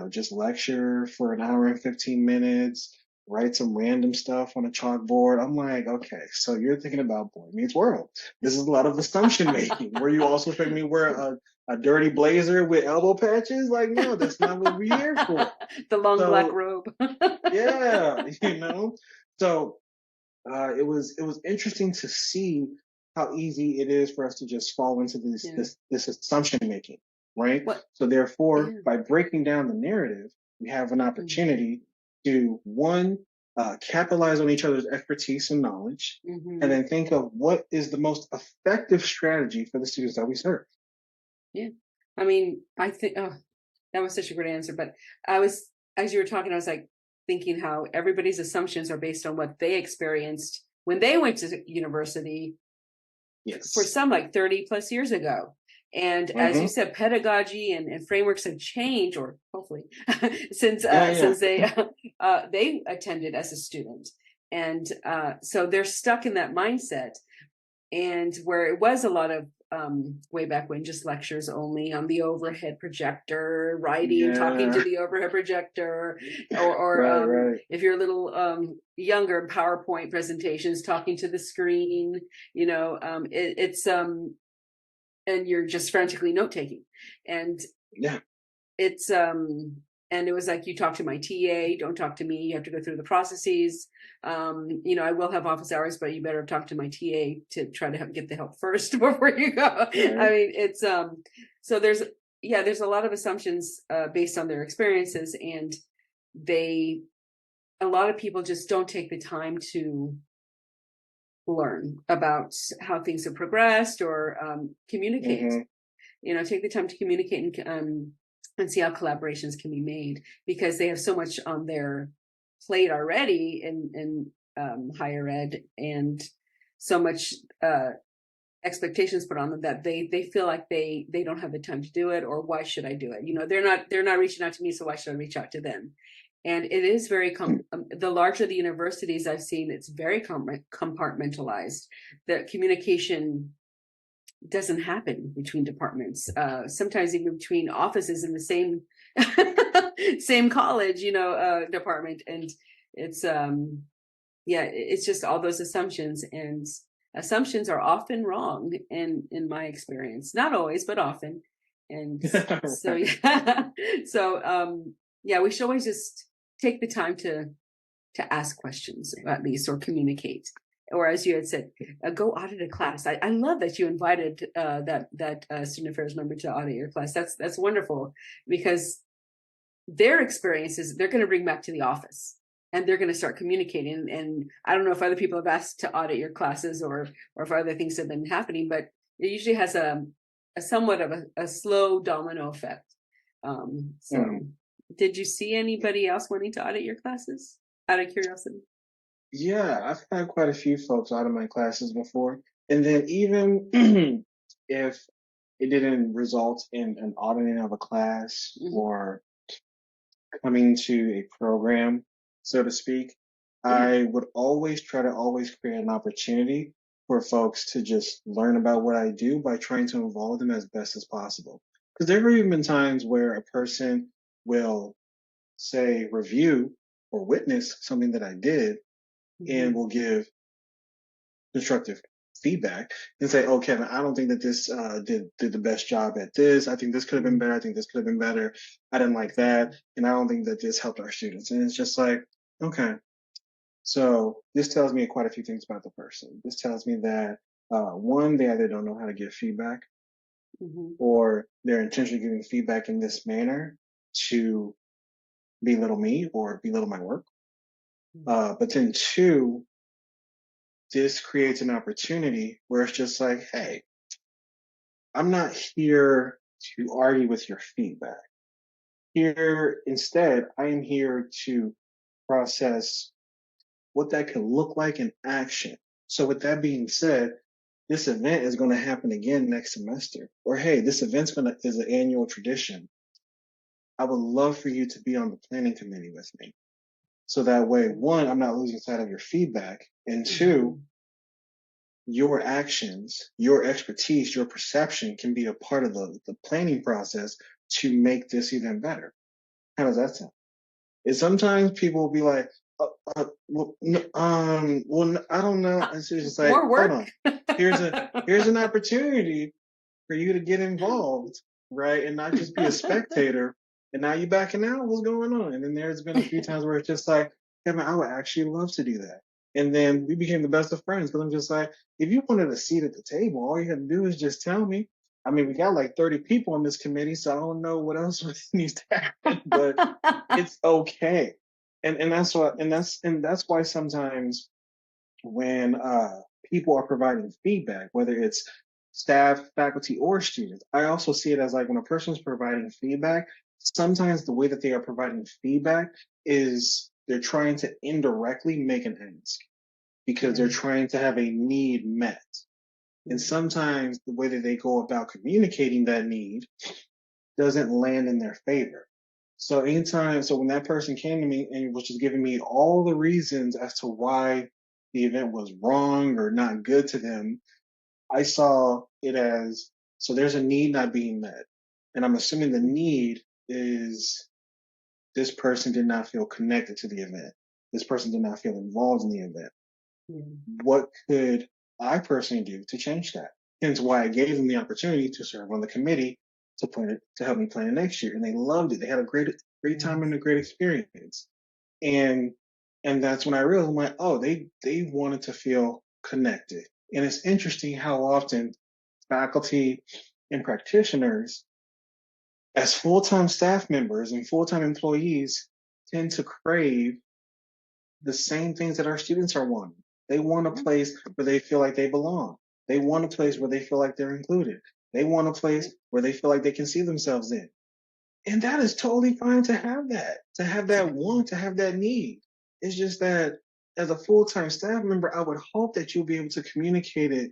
just lecture for an hour and 15 minutes, write some random stuff on a chalkboard. I'm like, okay, so you're thinking about Boy Meets World. This is a lot of assumption making. Were you also expecting me to wear a dirty blazer with elbow patches? Like, no, that's not what we're here for. The long black So robe. yeah, So it was interesting to see how easy it is for us to just fall into this Yeah. this this assumption making, right? What? So therefore, Yeah. by breaking down the narrative, we have an Mm-hmm. opportunity to one capitalize on each other's expertise and knowledge, and Mm-hmm. then think of what is the most effective strategy for the students that we serve. Yeah. I mean, I think, oh, that was such a great answer. But I was, as you were talking, I was like thinking how everybody's assumptions are based on what they experienced when they went to university, for Yes. some like 30 plus years ago. And as you Mm-hmm. said, pedagogy and frameworks have changed, or hopefully, since Yeah. Yeah. they attended as a student, and so they're stuck in that mindset. And where it was a lot of way back when, just lectures only on the overhead projector, writing, talking to Yeah. the overhead projector, or Right. Right. if you're a little younger, PowerPoint presentations, talking to the screen. It's and you're just frantically note taking, and Yeah. it's and it was like, you talk to my TA, don't talk to me, you have to go through the processes. I will have office hours, but you better talk to my TA to try to get the help first before you go. I Right. mean, it's so there's a lot of assumptions based on their experiences, and they a lot of people just don't take the time to learn about how things have progressed, or communicate. Mm-hmm. Take the time to communicate, and see how collaborations can be made, because they have so much on their plate already in higher ed, and so much expectations put on them, that they feel like they don't have the time to do it, or why should I do it? They're not reaching out to me, so why should I reach out to them? And it is very the larger the universities I've seen, it's very compartmentalized. The communication doesn't happen between departments. Sometimes even between offices in the same same college, department. And it's it's just all those assumptions, and assumptions are often wrong in my experience. Not always, but often. And so Right. yeah, so yeah, we should always just take the time to ask questions, at least, or communicate. Or as you had said, go audit a class. I love that you invited that student affairs member to audit your class. That's wonderful, because their experiences they're going to bring back to the office, and they're going to start communicating. And I don't know if other people have asked to audit your classes, or if other things have been happening, but it usually has a somewhat of a slow domino effect. So, Mm. did you see anybody else wanting to audit your classes out of curiosity? Yeah, I've had quite a few folks out of my classes before. And then even if it didn't result in an auditing of a class Mhm. or coming to a program, so to speak, I would always try to always create an opportunity for folks to just learn about what I do by trying to involve them as best as possible. Because there have even been times where a person will say review or witness something that I did and will give constructive feedback and say, "Oh, Kevin, I don't think that this did the best job at this. I think this could have been better. I think this could have been better. I didn't like that, and I don't think that this helped our students." And it's just like, okay, so this tells me quite a few things about the person. This tells me that one, they either don't know how to give feedback, or they're intentionally giving feedback in this manner to belittle me or belittle my work. But then two, this creates an opportunity where it's just like, hey, I'm not here to argue with your feedback. Here, instead, I am here to process what that could look like in action. So with that being said, this event is going to happen again next semester. Or hey, this event's is an annual tradition. I would love for you to be on the planning committee with me. So that way, one, I'm not losing sight of your feedback. And two, your actions, your expertise, your perception can be a part of the planning process to make this even better. How does that sound? And sometimes people will be like, well, I don't know. It's just like, More work. hold on. Here's an opportunity for you to get involved, right? And not just be a spectator. And now you backing out. What's going on? And then there's been a few times where it's just like, Kevin, I would actually love to do that. And then we became the best of friends because I'm just like, if you wanted a seat at the table, all you had to do is just tell me. I mean, we got like 30 people on this committee, so I don't know what else needs to happen, but it's okay. And that's why sometimes when people are providing feedback, whether it's staff, faculty, or students, I also see it as like when a person's providing feedback, sometimes the way that they are providing feedback is they're trying to indirectly make an ask because they're trying to have a need met. And sometimes the way that they go about communicating that need doesn't land in their favor. So when that person came to me and was just giving me all the reasons as to why the event was wrong or not good to them, I saw it as, so there's a need not being met. And I'm assuming the need is this person did not feel connected to the event. This person did not feel involved in the event. What could I personally do to change that? Hence why I gave them the opportunity to serve on the committee to help me plan next year. And they loved it. They had a great time and a great experience. And that's when I realized, I'm like, oh, they wanted to feel connected. And it's interesting how often faculty and practitioners, as full-time staff members and full-time employees, tend to crave the same things that our students are wanting. They want a place where they feel like they belong. They want a place where they feel like they're included. They want a place where they feel like they can see themselves in. And that is totally fine to have that want, to have that need. It's just that as a full-time staff member, I would hope that you'll be able to communicate it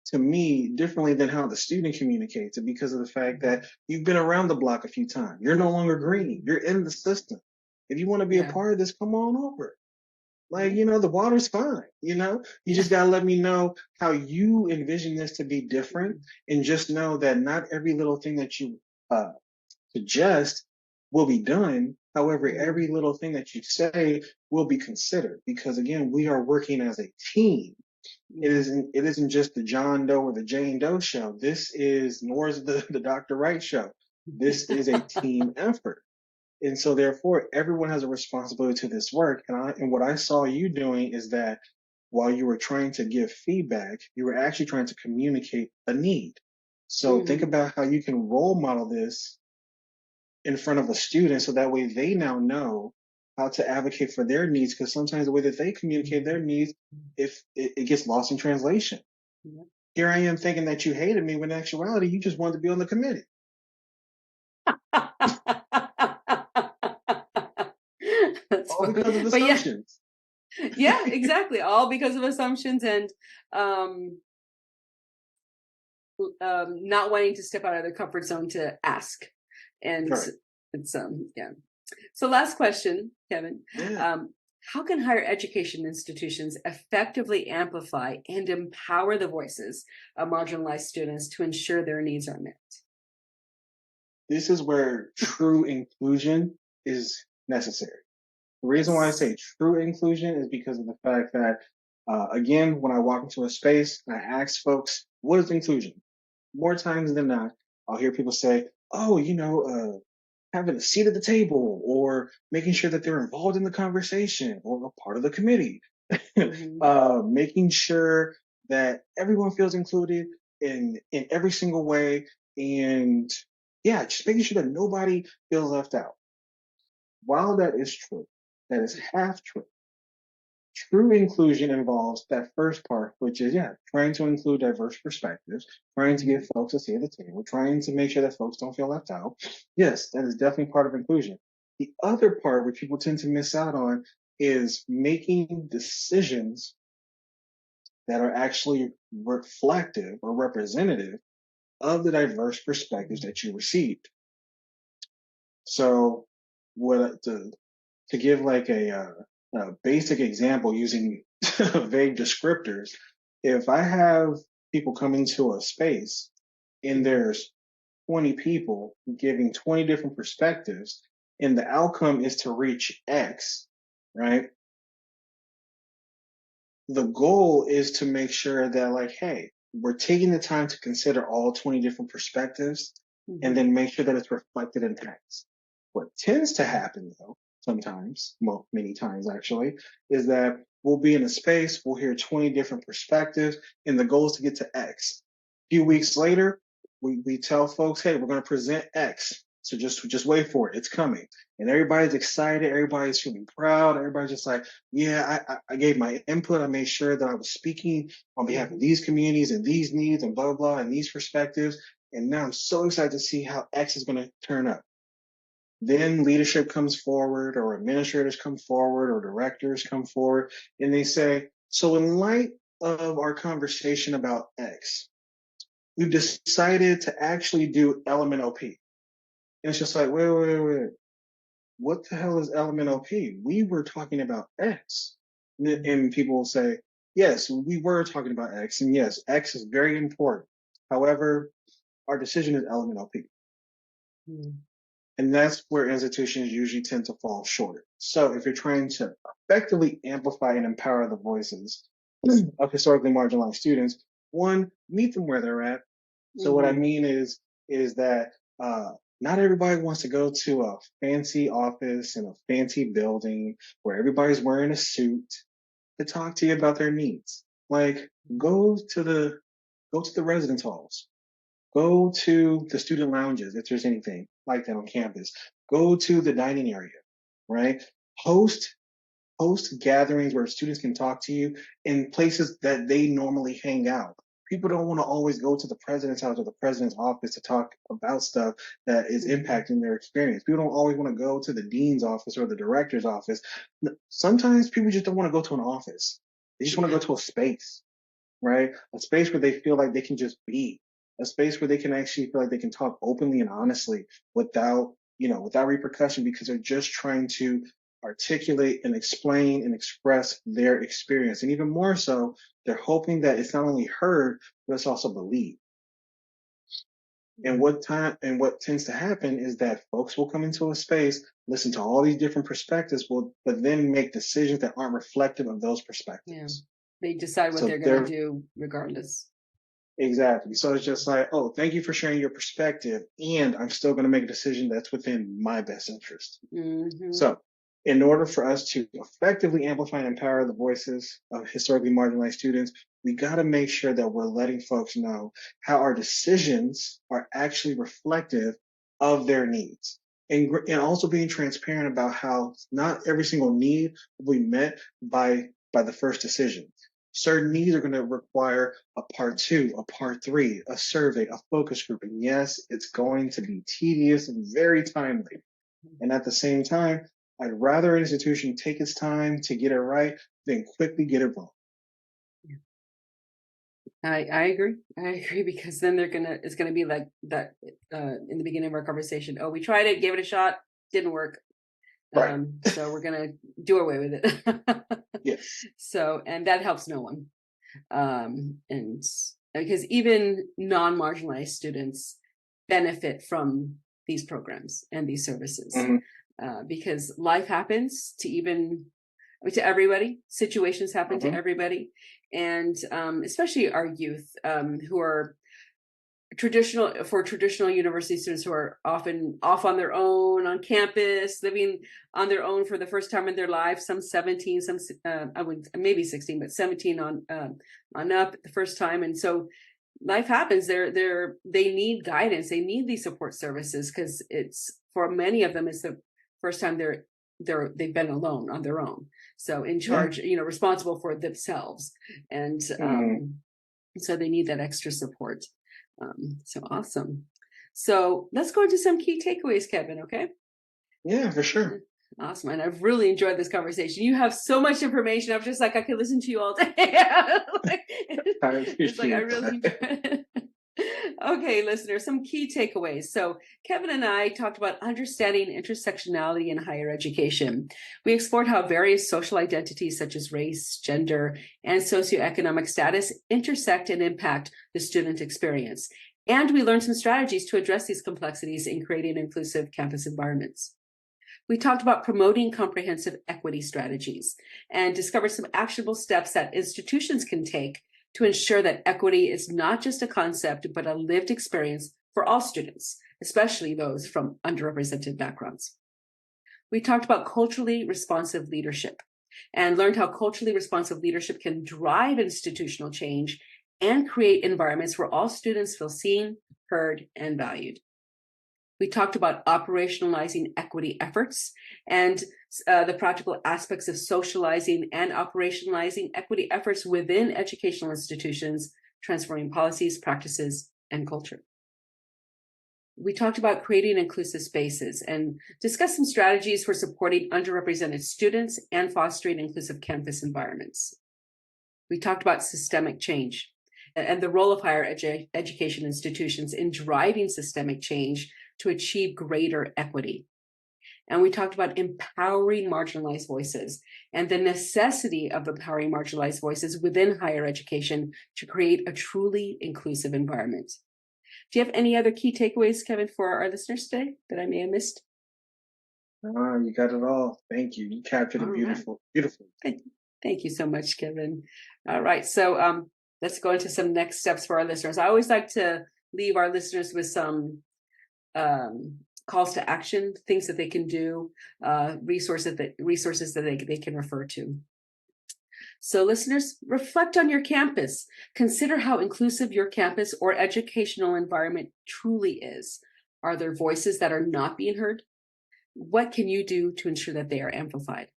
to me differently than how the student communicates it, because of the fact that you've been around the block a few times. You're no longer green. You're in the system. If you want to be a part of this, come on over. Like, the water's fine. You just got to let me know how you envision this to be different. And just know that not every little thing that you suggest will be done. However, every little thing that you say will be considered, because again, we are working as a team. It isn't just the John Doe or the Jane Doe show. This is, nor is the Dr. Wright show. This is a team effort. And so therefore, everyone has a responsibility to this work. And what I saw you doing is that while you were trying to give feedback, you were actually trying to communicate a need. So think about how you can role model this in front of a student, so that way they now know how to advocate for their needs, because sometimes the way that they communicate their needs, if it gets lost in translation. Here I am thinking that you hated me, when in actuality you just wanted to be on the committee. All because of assumptions. Yeah, exactly. All because of assumptions and not wanting to step out of their comfort zone to ask. And it's So last question, Kevin. Yeah. How can higher education institutions effectively amplify and empower the voices of marginalized students to ensure their needs are met? This is where true inclusion is necessary. The reason why I Yes. say true inclusion is because of the fact that, again, when I walk into a space and I ask folks, what is inclusion? More times than not, I'll hear people say, oh, having a seat at the table or making sure that they're involved in the conversation or a part of the committee, Mhm. making sure that everyone feels included in every single way. And yeah, just making sure that nobody feels left out. While that is true, that is half true. True inclusion involves that first part, which is, yeah, trying to include diverse perspectives, trying to get Mhm. folks a seat at the table, trying to make sure that folks don't feel left out. Yes, that is definitely part of inclusion. The other part, which people tend to miss out on, is making decisions that are actually reflective or representative of the diverse perspectives that you received. So, what to give like a basic example using vague descriptors, if I have people come into a space and Mhm. there's 20 people giving 20 different perspectives, and the outcome is to reach X, right? The goal is to make sure that, like, hey, we're taking the time to consider all 20 different perspectives and Mhm. then make sure that it's reflected in text. What tends to happen, though, sometimes, well, many times actually, is that we'll be in a space, we'll hear 20 different perspectives, and the goal is to get to X. A few weeks later, we tell folks, hey, we're going to present X. So just wait for it. It's coming. And everybody's excited. Everybody's feeling proud. Everybody's just like, yeah, I gave my input. I made sure that I was speaking on behalf of Mhm. these communities and these needs and blah, blah, and these perspectives. And now I'm so excited to see how X is going to turn up. Then leadership comes forward, or administrators come forward, or directors come forward, and they say, so in light of our conversation about X, we've decided to actually do element OP. And it's just like, wait. What the hell is element OP? We were talking about X. Mhm. And people will say, yes, we were talking about X. And yes, X is very important. However, our decision is element OP. Mhm. And that's where institutions usually tend to fall short. So if you're trying to effectively amplify and empower the voices of historically marginalized students, one, meet them where they're at. So what I Mhm. mean is that not everybody wants to go to a fancy office in a fancy building where everybody's wearing a suit to talk to you about their needs. Like go to the residence halls. Go to the student lounges if there's anything like that on campus. Go to the dining area, right? Host host gatherings where students can talk to you in places that they normally hang out. People don't want to always go to the president's house or the president's office to talk about stuff that is Mhm. impacting their experience. People don't always want to go to the dean's office or the director's office. Sometimes people just don't want to go to an office. They just want to Yeah. go to a space, right? A space where they feel like they can just be, a space where they can actually feel like they can talk openly and honestly without, without repercussion because they're just trying to articulate and explain and express their experience. And even more so, they're hoping that it's not only heard, but it's also believed. Mhm. And what tends to happen is that folks will come into a space, listen to all these different perspectives, but then make decisions that aren't reflective of those Yeah. perspectives. They decide what So they're going to they're do regardless. Exactly. So it's just like, oh, thank you for sharing your perspective, and I'm still going to make a decision that's within my best interest. Mhm. So, in order for us to effectively amplify and empower the voices of historically marginalized students, we got to make sure that we're letting folks know how our decisions are actually reflective of their needs. And also being transparent about how not every single need will be met by the first decision. Certain needs are going to require a part two, a part three, a survey, a focus group. And yes, it's going to be tedious and very timely. And at the same time, I'd rather an institution take its time to get it right than quickly get it wrong. I agree. I agree because then it's gonna be like that in the beginning of our conversation. Oh, we tried it, gave it a shot, didn't work. Right. So we're going to do away with it. Yes. So, and that helps no one. And because even non-marginalized students benefit from these programs and these services, Hmm. because life happens to everybody. Situations happen to Hmm. everybody, and especially our youth, who are traditional university students who are often off on their own on campus, living on their own for the first time in their life. Some 17, some I would maybe 16, but 17 on up the first time. And so life happens. They need guidance. They need these support services because it's, for many of them, it's the first time they've been alone on their own. So in Yeah. charge, responsible for themselves, and Hmm. so they need that extra support. So awesome. So let's go into some key takeaways, Kevin. Okay. Yeah, for sure. Awesome. And I've really enjoyed this conversation. You have so much information. I'm just like, I could listen to you all day. Like, I it's like, I appreciate really enjoy that. it. Okay, listeners, some key takeaways. So Kevin and I talked about understanding intersectionality in higher education. We explored how various social identities such as race, gender, and socioeconomic status intersect and impact the student experience. And we learned some strategies to address these complexities in creating inclusive campus environments. We talked about promoting comprehensive equity strategies and discovered some actionable steps that institutions can take to ensure that equity is not just a concept, but a lived experience for all students, especially those from underrepresented backgrounds. We talked about culturally responsive leadership and learned how culturally responsive leadership can drive institutional change and create environments where all students feel seen, heard, and valued. We talked about operationalizing equity efforts and the practical aspects of socializing and operationalizing equity efforts within educational institutions, transforming policies, practices, and culture. We talked about creating inclusive spaces and discussed some strategies for supporting underrepresented students and fostering inclusive campus environments. We talked about systemic change and the role of higher education institutions in driving systemic change to achieve greater equity. And we talked about empowering marginalized voices and the necessity of empowering marginalized voices within higher education to create a truly inclusive environment. Do you have any other key takeaways, Kevin, for our listeners today that I may have missed? You got it all. Thank you. You captured All it right. beautifully. Thank you so much, Kevin. All right. So let's go into some next steps for our listeners. I always like to leave our listeners with some calls to action, things that they can do, resources that they can refer to. So listeners, reflect on your campus. Consider how inclusive your campus or educational environment truly is. Are there voices that are not being heard? What can you do to ensure that they are amplified?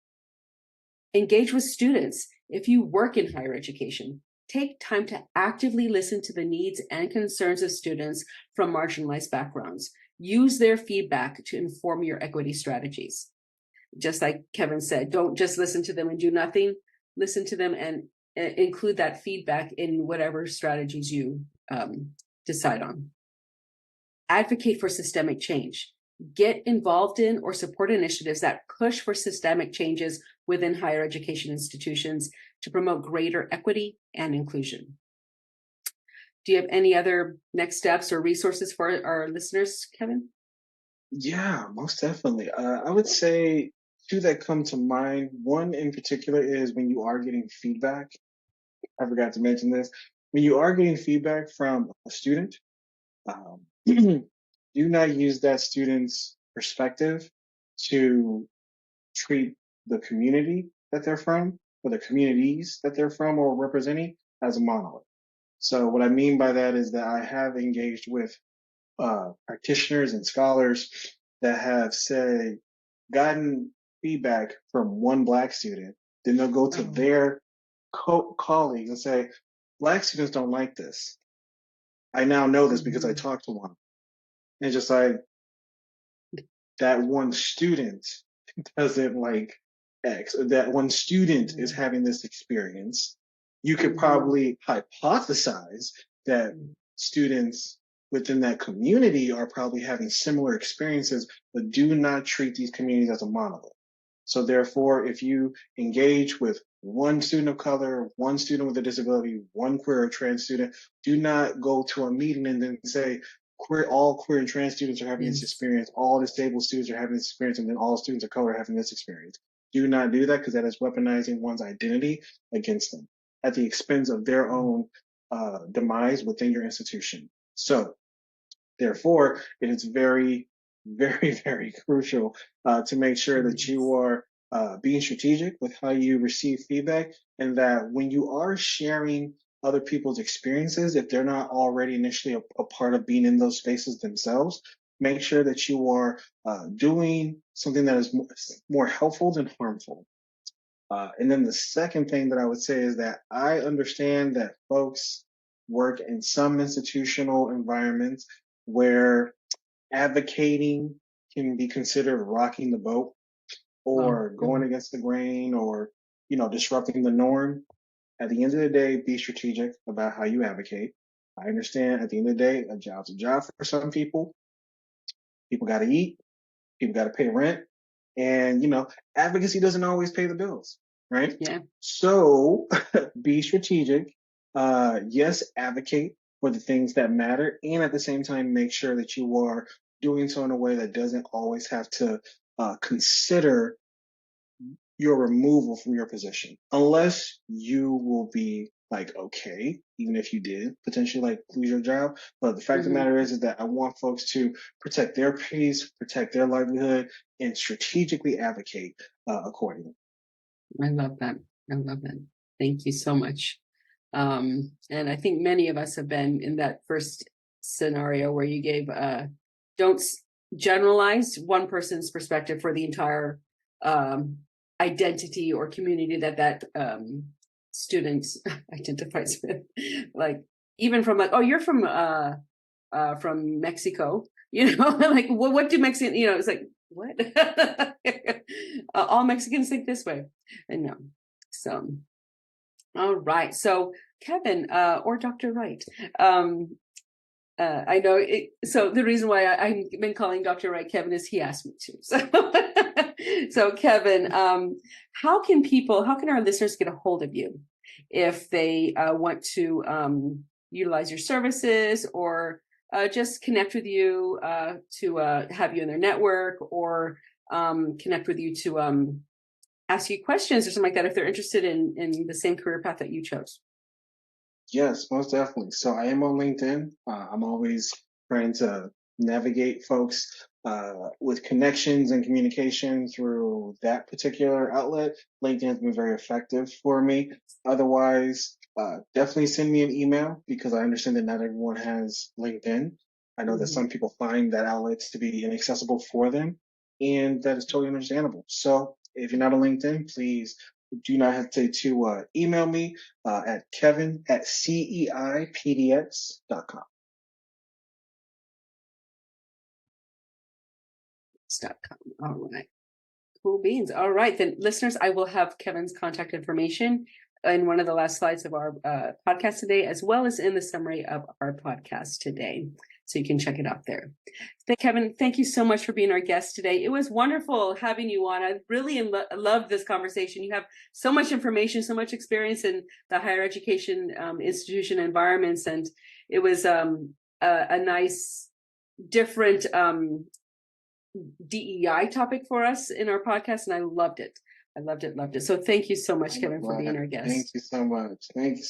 Engage with students. If you work in higher education, take time to actively listen to the needs and concerns of students from marginalized backgrounds. Use their feedback to inform your equity strategies. Just like Kevin said, don't just listen to them and do nothing. Listen to them and include that feedback in whatever strategies you decide on. Advocate for systemic change. Get involved in or support initiatives that push for systemic changes within higher education institutions to promote greater equity and inclusion. Do you have any other next steps or resources for our listeners, Kevin? Yeah, most definitely. I would say two that come to mind. One in particular is when you are getting feedback. I forgot to mention this. When you are getting feedback from a student, do not use that student's perspective to treat the community that they're from or the communities that they're from or representing as a monolith. So what I mean by that is that I have engaged with practitioners and scholars that have said, gotten feedback from one Black student, then they'll go to their colleagues and say, Black students don't like this. I now know this because I talked to one. And it's just like that one student doesn't like X, or that one student is having this experience. You could probably hypothesize that students within that community are probably having similar experiences, but do not treat these communities as a monolith. So therefore, if you engage with one student of color, one student with a disability, one queer or trans student, do not go to a meeting and then say, all queer and trans students are having this experience, all disabled students are having this experience, and then all students of color are having this experience. Do not do that, because that is weaponizing one's identity against them at the expense of their own demise within your institution. So therefore, it is very, very, very crucial to make sure that you are being strategic with how you receive feedback, and that when you are sharing other people's experiences, if they're not already initially a part of being in those spaces themselves, make sure that you are doing something that is more helpful than harmful. And then the second thing that I would say is that I understand that folks work in some institutional environments where advocating can be considered rocking the boat or going against the grain, or, disrupting the norm. At the end of the day, be strategic about how you advocate. I understand at the end of the day, a job's a job for some people. People got to eat. People got to pay rent. And, advocacy doesn't always pay the bills, right? Yeah. So be strategic. Yes, advocate for the things that matter. And at the same time, make sure that you are doing so in a way that doesn't always have to consider your removal from your position, unless you will be like, okay, even if you did potentially lose your job. But the fact of the matter is that I want folks to protect their peace, protect their livelihood, and strategically advocate accordingly. I love that. I love that. Thank you so much. And I think many of us have been in that first scenario where you gave, don't generalize one person's perspective for the entire identity or community that student identifies with. Like, even from oh, you're from Mexico, like, what do Mexican, it's like, what? All Mexicans think this way. And no. So, all right. So Kevin, or Dr. Wright, I know so the reason why I've been calling Dr. Wright Kevin is he asked me to. So Kevin, how can our listeners get a hold of you if they want to utilize your services, or just connect with you to have you in their network, or connect with you to ask you questions or something like that, if they're interested in the same career path that you chose? Yes, most definitely. So I am on LinkedIn. I'm always trying to navigate folks with connections and communication through that particular outlet. LinkedIn has been very effective for me. Otherwise, definitely send me an email, because I understand that not everyone has LinkedIn. I know that some people find that outlet to be inaccessible for them, and that is totally understandable. So if you're not on LinkedIn, please do not hesitate to email me at kevin@ceipdx.com. All right. Cool beans. All right, then, listeners, I will have Kevin's contact information in one of the last slides of our podcast today, as well as in the summary of our podcast today. So you can check it out there. Kevin, thank you so much for being our guest today. It was wonderful having you on. I really loved this conversation. You have so much information, so much experience in the higher education institution environments, and it was a nice, different DEI topic for us in our podcast, and I loved it. Loved it. So thank you so much, Kevin, for being our guest. Thank you so much. Thank you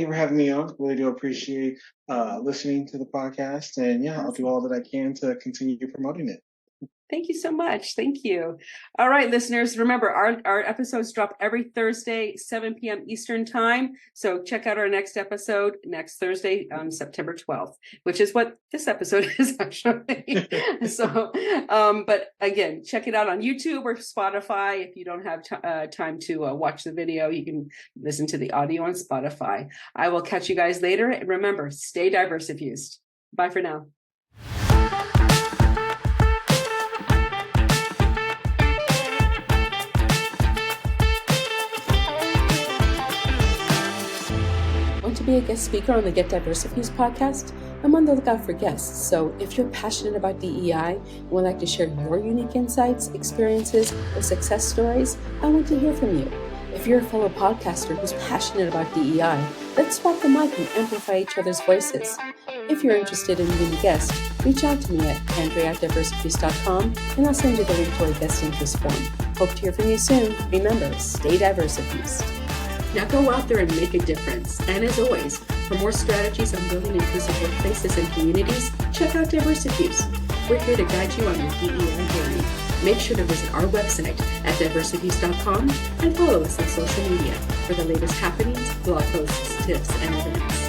for having me on. Really do appreciate listening to the podcast, and yeah, I'll do all that I can to continue promoting it. Thank you so much. Thank you. All right, listeners, remember our episodes drop every Thursday, 7 p.m. Eastern time. So check out our next episode next Thursday on September 12th, which is what this episode is actually. So, but again, check it out on YouTube or Spotify. If you don't have time to watch the video, you can listen to the audio on Spotify. I will catch you guys later. And remember, stay Diversifused. Bye for now. Want to be a guest speaker on the Get Diversifuse podcast, I'm on the lookout for guests. So if you're passionate about DEI and would like to share your unique insights, experiences, or success stories, I want to hear from you. If you're a fellow podcaster who's passionate about DEI, let's swap the mic and amplify each other's voices. If you're interested in being a guest, reach out to me at andrea@diversifuse.com and I'll send you the link to our guest interest form. Hope to hear from you soon. Remember, stay Diversifused. Now go out there and make a difference. And as always, for more strategies on building inclusive workplaces and communities, check out Diversifuse. We're here to guide you on your DEI journey. Make sure to visit our website at diversifuse.com and follow us on social media for the latest happenings, blog posts, tips, and events.